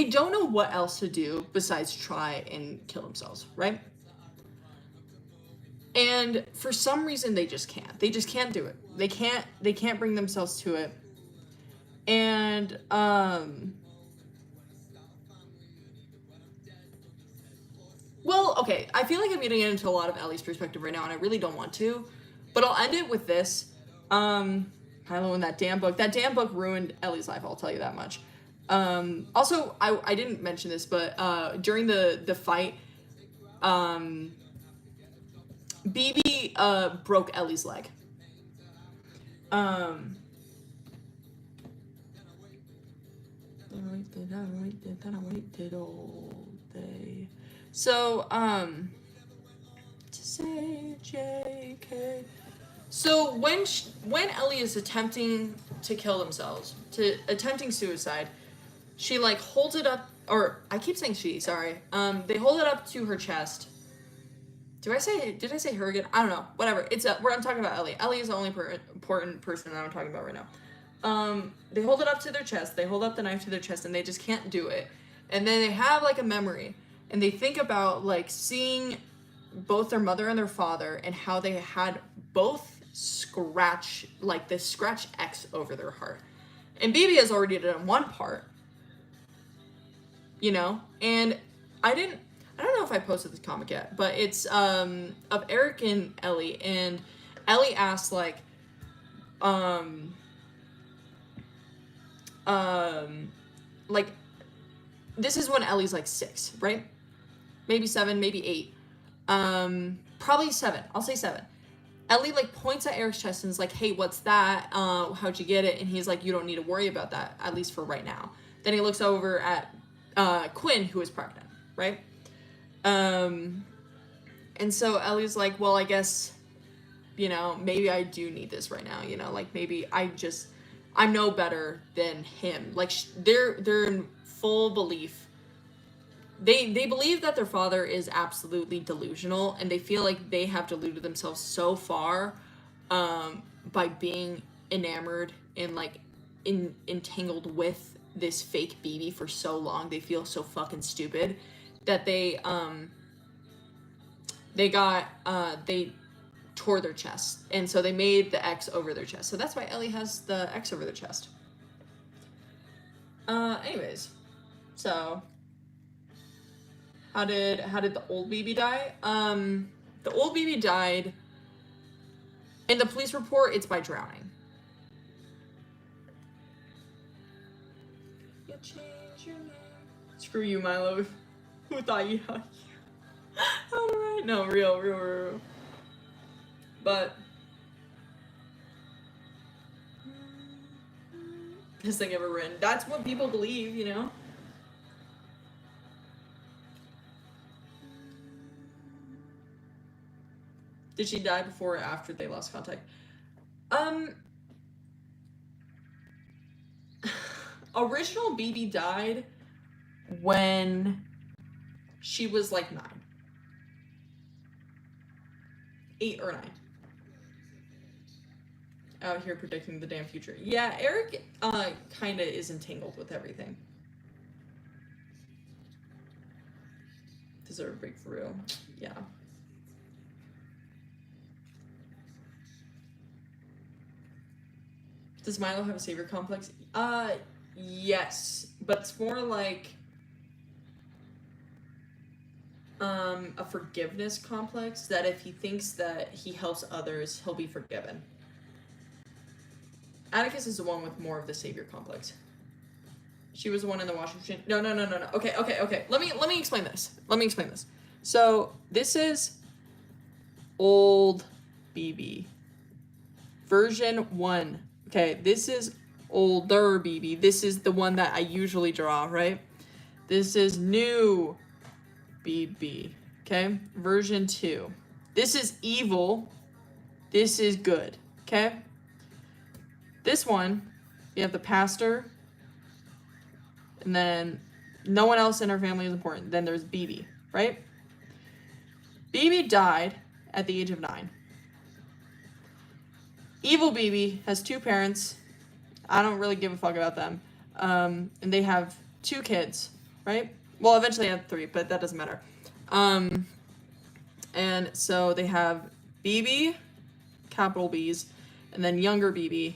don't know what else to do besides try and kill themselves, right? And for some reason they just can't do it. They can't bring themselves to it. And well, okay, I feel like I'm getting into a lot of Ellie's perspective right now, and I really don't want to, but I'll end it with this. Hilo and that damn book ruined Ellie's life, I'll tell you that much. Also, I didn't mention this, but during the fight, BB broke Ellie's leg. I waited all day. So, to say JK. So when Ellie is attempting to kill themselves, attempting suicide, she, like, holds it up, or I keep saying she, sorry. They hold it up to her chest. Did I say her again? I don't know. Whatever. It's where I'm talking about Ellie. Ellie is the only important person that I'm talking about right now. They hold it up to their chest. They hold up the knife to their chest, and they just can't do it. And then they have, like, a memory, and they think about, like, seeing both their mother and their father, and how they had both scratch X over their heart. And BB has already done one part, you know. And I don't know if I posted this comic yet, but it's of Eric and Ellie, and Ellie asks, like, like, this is when Ellie's, like, 6, right? Maybe 7, maybe 8. Probably 7. I'll say 7. Ellie, like, points at Eric's chest and is like, hey, what's that? How'd you get it? And he's like, you don't need to worry about that, at least for right now. Then he looks over at Quinn, who is pregnant, right? And so Ellie's like, well, I guess, you know, maybe I do need this right now, you know, like, maybe I'm no better than him. Like, they're in full belief. They believe that their father is absolutely delusional, and they feel like they have deluded themselves so far by being enamored and, like, entangled with this fake BB for so long. They feel so fucking stupid that they tore their chest, and so they made the X over their chest. So that's why Ellie has the X over their chest. Anyways, so how did the old BB die? The old BB died In the police report, it's by drowning. You change your name. Screw you, Milo. Who thought you had you? Alright. No, real. But this thing ever written. That's what people believe, you know? Did she die before or after they lost contact? Original BB died when she was like 9. 8 or 9. Out here predicting the damn future. Yeah, Eric kinda is entangled with everything. Deserve a break for real. Yeah. Does Milo have a savior complex? Yes, but it's more like a forgiveness complex, that if he thinks that he helps others, he'll be forgiven. Atticus is the one with more of the savior complex. She was the one in the washing machine. No. Okay. Let me explain this. So this is old BB. Version 1. Okay, this is older BB. This is the one that I usually draw, right? This is new BB. Okay, version 2. This is evil. This is good. Okay? This one, you have the pastor, and then no one else in our family is important. Then there's BB, right? BB died at the age of 9. Evil BB has 2 parents. I don't really give a fuck about them. And they have 2 kids, right? Well, eventually they have 3, but that doesn't matter. And so they have BB, capital B's, and then younger BB,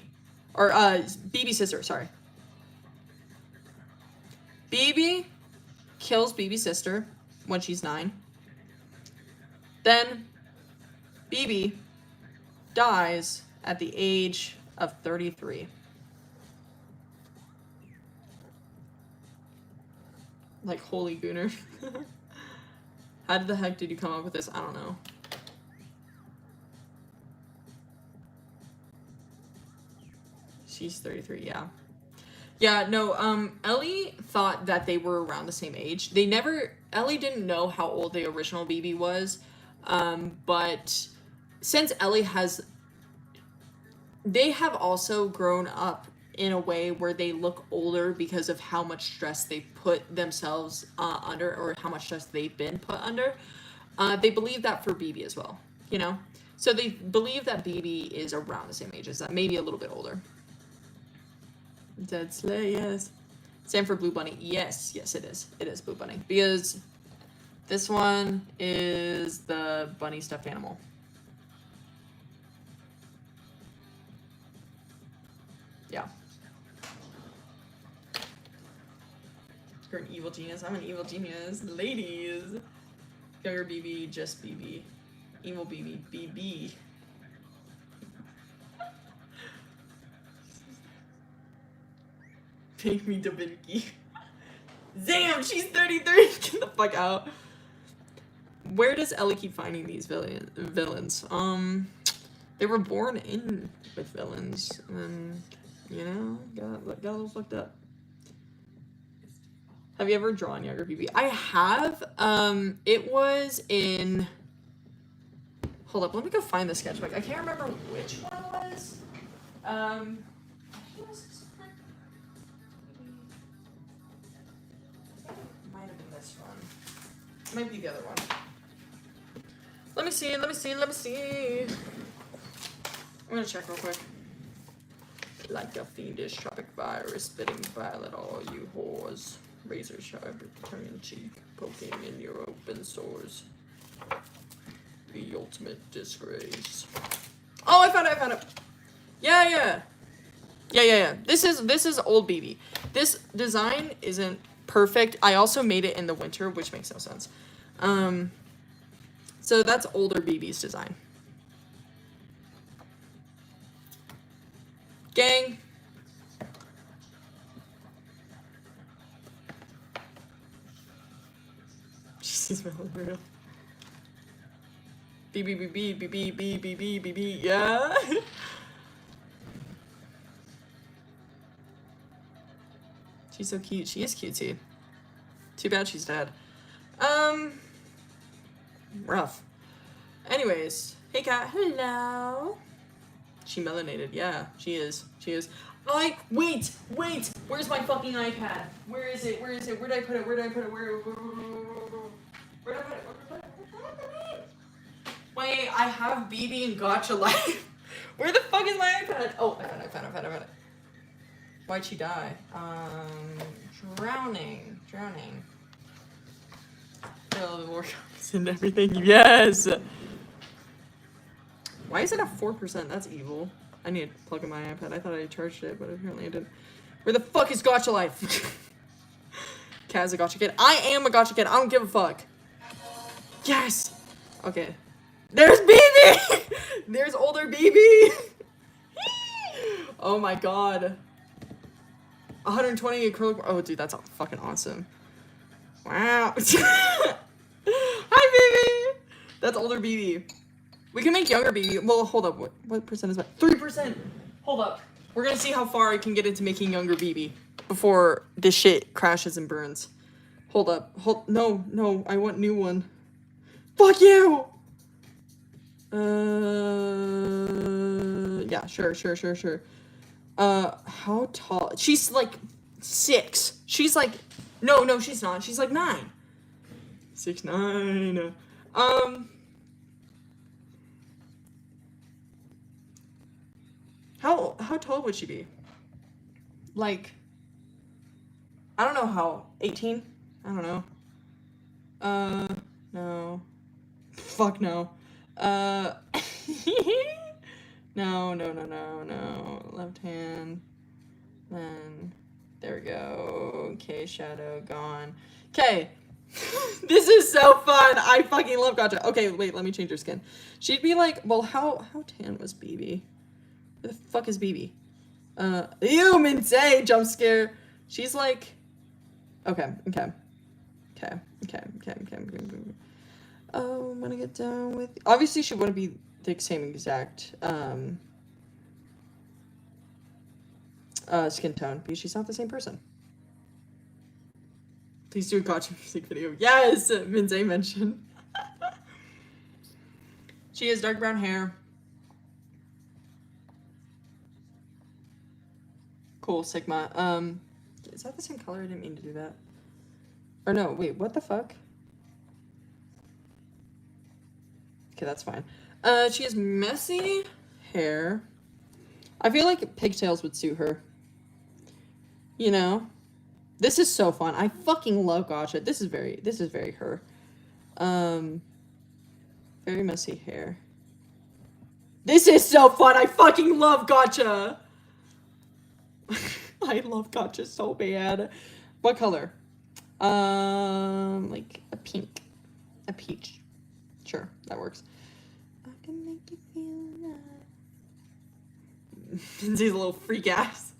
or BB sister, sorry. BB kills BB sister when she's 9. Then BB dies at the age of 33. Like, holy gooner. How the heck did you come up with this? I don't know. She's 33, yeah. Yeah, no, Ellie thought that they were around the same age. Ellie didn't know how old the original BB was, but since Ellie they have also grown up in a way where they look older because of how much stress they put themselves under, or how much stress they've been put under. They believe that for BB as well, you know? So they believe that BB is around the same age as that, maybe a little bit older. Dead Slay, yes. Same for Blue Bunny. Yes, it is. It is Blue Bunny. Because this one is the bunny stuffed animal. Yeah. You're an evil genius. I'm an evil genius. Ladies. Younger BB, just BB. Evil BB, BB. Take me to Vinky. Damn, she's 33. Get the fuck out. Where does Ellie keep finding these villains? They were born in with villains, and you know, got a little fucked up. Have you ever drawn younger BB? I have. It was in. Hold up, let me go find the sketchbook. I can't remember which one it was. Might have been this one. Might be the other one. Let me see. I'm gonna check real quick. Like a fiendish tropic virus, spitting violet all you whores. Razor sharp, tongue-in-cheek, poking in your open sores. The ultimate disgrace. Oh, I found it. Yeah. This is old BB. This design isn't perfect. I also made it in the winter, which makes no sense. So that's older BB's design. She's really real. BB, yeah. She's so cute. She is cutesy. Too bad she's dead. Rough. Anyways, hey cat, hello. She melanated, yeah, she is. Wait, where's my fucking iPad? Where is it? Where did I put it? Where did I put it? Wait, I have BB and Gotcha Life. Where the fuck is my iPad? Oh, I found it. Why'd she die? Drowning. Fill the workouts and everything, yes! Why is it at 4%? That's evil. I need to plug in my iPad. I thought I charged it, but apparently I didn't. Where the fuck is Gotcha Life? Kaz a Gotcha Kid. I am a Gotcha Kid. I don't give a fuck. Yes! Okay. There's BB! There's older BB! Oh my god. 120 acrylic. Oh, dude, that's fucking awesome. Wow. Hi, BB! That's older BB. We can make younger BB. Well, hold up. What percent is that? 3%! Hold up. We're gonna see how far I can get into making younger BB before this shit crashes and burns. Hold up. No. I want new one. Fuck you! Yeah, sure. How tall? She's like 6. She's like, no, she's not. She's like 9. 6'9". How tall would she be? Like, I don't know how. 18? I don't know. No. Fuck no. No. Left hand. Then, there we go. Okay, shadow gone. Okay. This is so fun. I fucking love Gotcha. Okay, wait, let me change her skin. She'd be like, well, how tan was BB? Where the fuck is BB? Ew, Mince, jump scare. She's like, okay. Oh, I'm gonna get down with, obviously she wouldn't be the same exact, skin tone, because she's not the same person. Please do a Gotcha music video. Yes, Minze mentioned. She has dark brown hair. Cool, Sigma. Is that the same color? I didn't mean to do that. Or no, wait, what the fuck? Okay, that's fine. She has messy hair. I feel like pigtails would suit her. You know? This is so fun. I fucking love Gotcha. This is very her. Very messy hair. This is so fun. I fucking love Gotcha. I love Gotcha so bad. What color? Like a pink. A peach. Sure, that works. I can make you feel that. He's a little freak ass.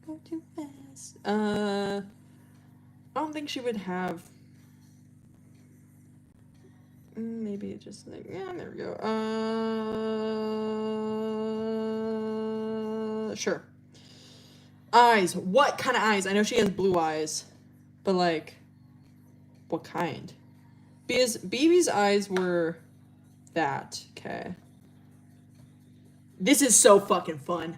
Go too fast. I don't think she would have. Maybe just like, yeah, there we go. Sure. Eyes. What kind of eyes? I know she has blue eyes, but like, what kind? Because BB's eyes were that. Okay. This is so fucking fun.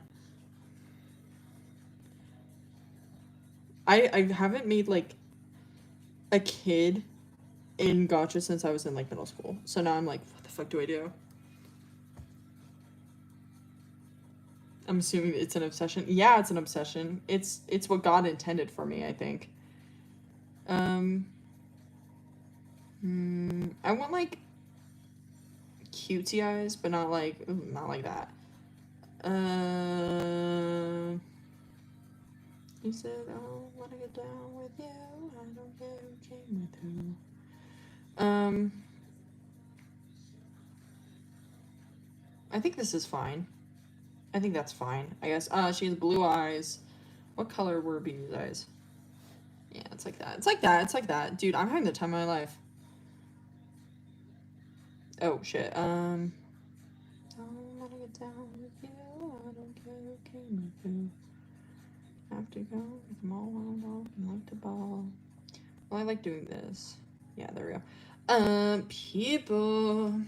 I haven't made like a kid in Gotcha since I was in like middle school. So now I'm like, what the fuck do I do? I'm assuming it's an obsession. Yeah, it's an obsession. It's what God intended for me, I think. I want like cutesy eyes, but not like that. You said, oh, I wanna get down with you. I don't care who came with who. I think this is fine. I think that's fine, I guess. She has blue eyes. What color were BB's eyes? Yeah, it's like that. It's like that. It's like that. Dude, I'm having the time of my life. Oh, shit. I don't wanna get down with you. I don't care who came with you. Have to go with them all wound up and like the ball. Well, I like doing this. Yeah, there we go. People.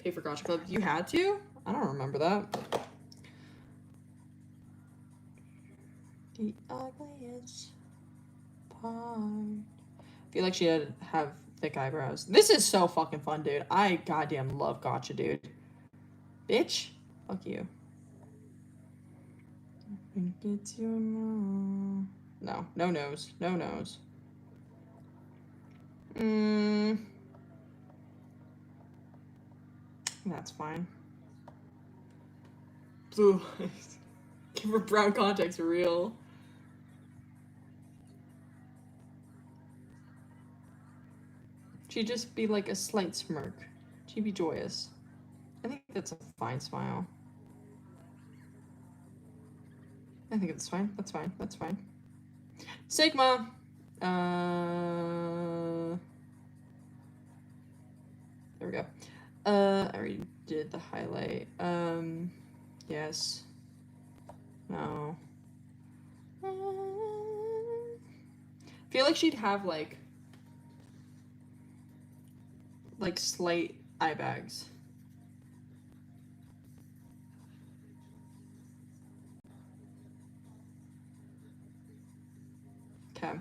Pay for Gotcha Club. You had to? I don't remember that. The ugliest part. I feel like she had have thick eyebrows. This is so fucking fun, dude. I goddamn love Gotcha, dude. Bitch. Fuck you. I think it's your mom. No. No nose. No nose. That's fine. Blue eyes. Give her brown contacts real. She'd just be like a slight smirk. She'd be joyous. I think that's a fine smile. I think it's fine. That's fine. That's fine. Sigma! There we go. I already did the highlight. Yes. No. I feel like she'd have like slight eye bags. Okay.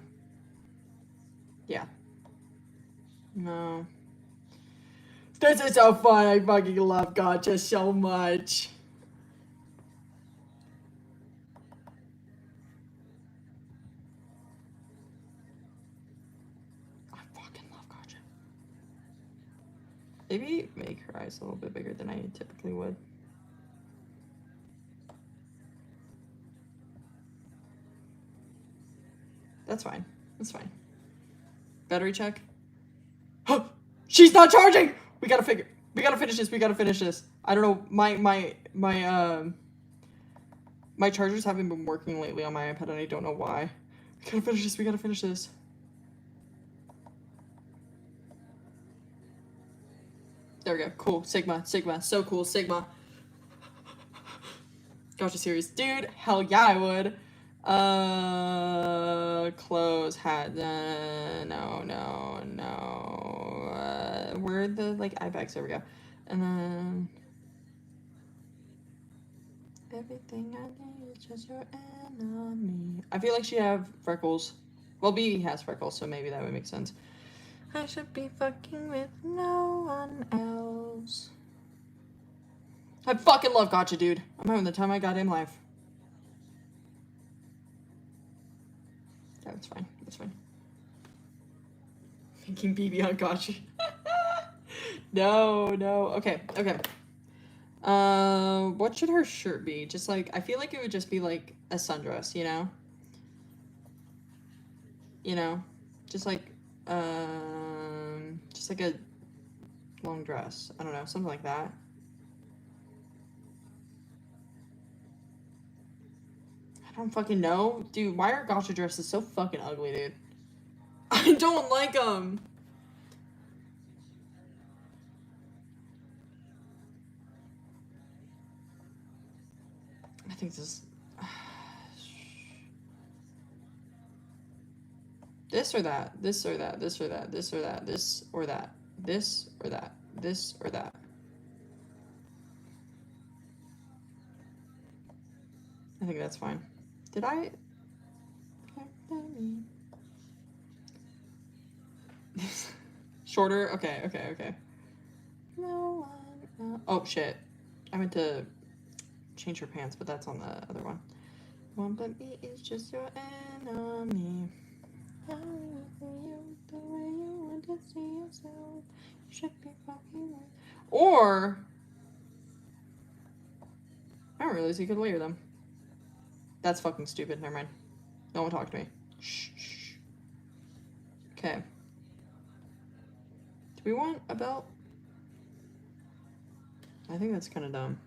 Yeah. No. This is so fun. I fucking love Gotcha so much. I fucking love Gotcha. Maybe make her eyes a little bit bigger than I typically would. That's fine. That's fine. Battery check. She's not charging! We gotta finish this. We gotta finish this. I don't know. My chargers haven't been working lately on my iPad and I don't know why. We gotta finish this. We gotta finish this. There we go. Cool. Sigma. So cool. Sigma. Gotcha series. Dude, hell yeah, I would. Clothes, hat, no. Where are the, like, eye bags? There we go. And then... everything I need is just your enemy. I feel like she have freckles. Well, BB has freckles, so maybe that would make sense. I should be fucking with no one else. I fucking love Gotcha, dude. I'm having the time of my goddamn life. That's fine. That's fine. Making BB on Gotcha. No. Okay. What should her shirt be? Just like, I feel like it would just be like a sundress, you know? Just like a long dress. I don't know, something like that. I don't fucking know. Dude, why are Gotcha dresses so fucking ugly, dude? I don't like them. I think this or that, this or that, this or that, this or that, this or that, this or that, this or that. I think that's fine. Did I? Shorter? Okay. No one. No. Oh, shit. I meant to change her pants, but that's on the other one. One but me is just your enemy. The way you want to see yourself. You should be fucking with. Or I don't realize you could layer them. That's fucking stupid. Never mind. No one talk to me. Shh. Okay. Do we want a belt? I think that's kind of dumb.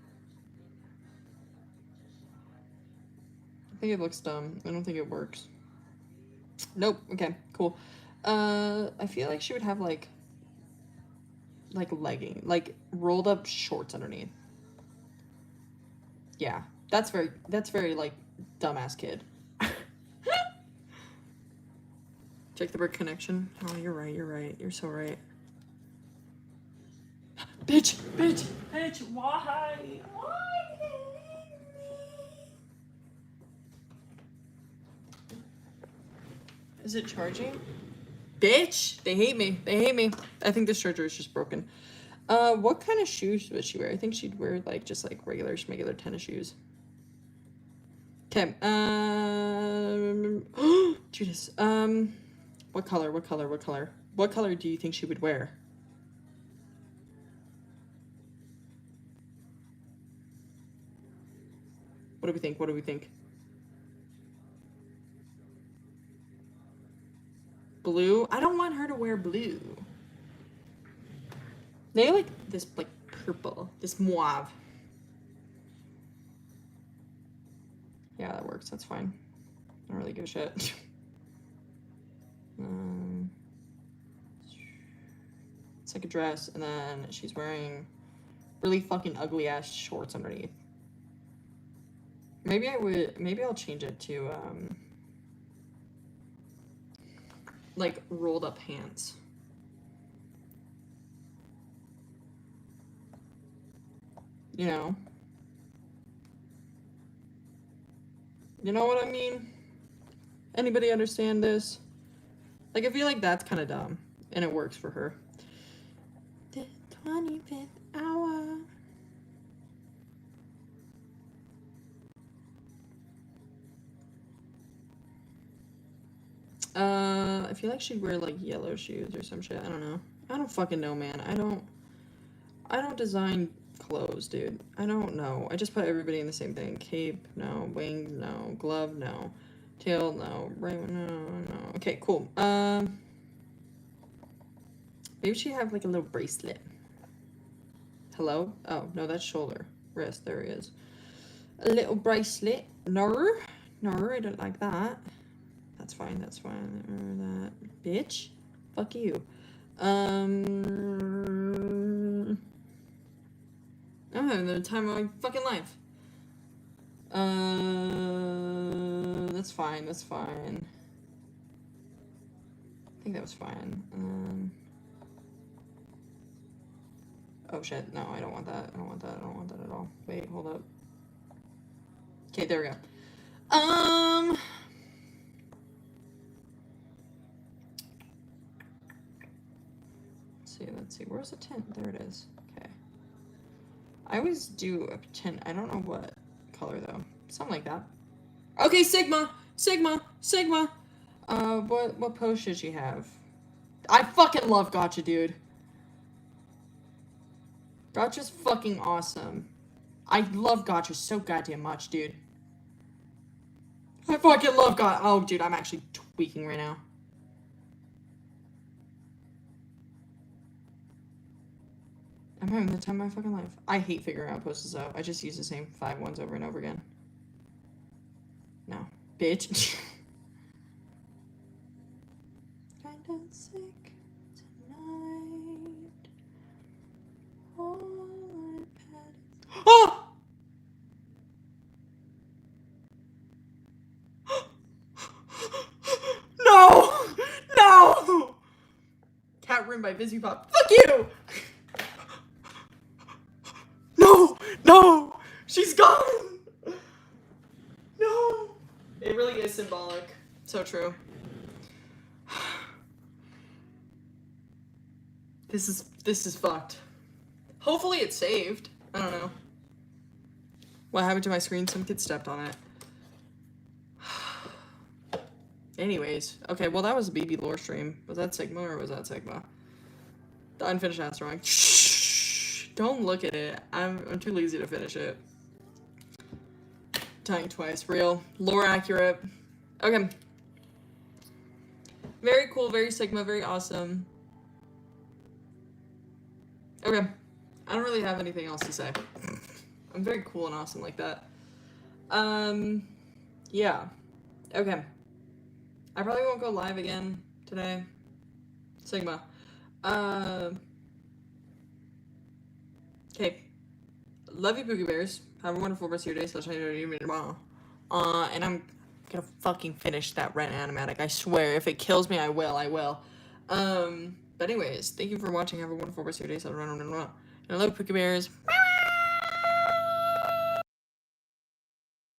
I think it looks dumb. I don't think it works. Nope. Okay, cool. I feel like she would have like legging, like rolled up shorts underneath. Yeah, that's very like dumbass kid. Check the brick connection. Oh, you're right. You're so right. Bitch. Why? Is it charging? Bitch! They hate me. I think this charger is just broken. What kind of shoes would she wear? I think she'd wear like just like regular tennis shoes. Okay. Judas. What color? What color do you think she would wear? What do we think? Blue? I don't want her to wear blue. They like this like purple, this mauve. Yeah, that works. That's fine. I don't really give a shit. It's like a dress, and then she's wearing really fucking ugly ass shorts underneath. Maybe I'll change it to like rolled up pants. You know what I mean? Anybody understand this? Like, I feel like that's kind of dumb, and it works for her. The 25th hour. I feel like she'd wear like yellow shoes or some shit. I don't know. I don't fucking know, man. I don't design clothes, dude. I don't know. I just put everybody in the same thing. Cape, no. Wings, no. Glove, no. Tail, no. Right, no. Okay, cool. Maybe she have like a little bracelet. Hello? Oh, no, that's shoulder. Wrist, there he is. A little bracelet. No, I don't like that. That's fine. That bitch. Fuck you. I'm having the time of my fucking life. That's fine. I think that was fine. Oh shit, no, I don't want that. I don't want that at all. Wait, hold up. Okay, there we go. Let's see. Where's the tint? There it is. Okay. I always do a tint. I don't know what color though. Something like that. Okay, Sigma. What pose should she have? I fucking love Gotcha, dude. Gotcha's fucking awesome. I love Gotcha so goddamn much, dude. I fucking love Gotcha. Oh, dude, I'm actually tweaking right now. I'm having the time of my fucking life. I hate figuring out poses out. I just use the same 5 ones over and over again. No. Bitch. Kinda sick tonight. All I've had is... Oh! No! Cat Room by Busy Pop. Fuck you! No! She's gone! No! It really is symbolic. So true. This is fucked. Hopefully it's saved. I don't know. What happened to my screen? Some kid stepped on it. Anyways. Okay, well that was a BB lore stream. Was that Sigma or was that Sigma? The unfinished asteroid. Shh! Don't look at it. I'm too lazy to finish it. Dying twice. Real. Lore accurate. Okay. Very cool, very Sigma, very awesome. Okay. I don't really have anything else to say. I'm very cool and awesome like that. Yeah. Okay. I probably won't go live again today. Sigma. Okay. Love you, Pookie Bears. Have a wonderful rest of your day. And I'm gonna fucking finish that Rent Animatic. I swear. If it kills me, I will. But anyways, thank you for watching. Have a wonderful rest of your day. And I love Pookie Bears.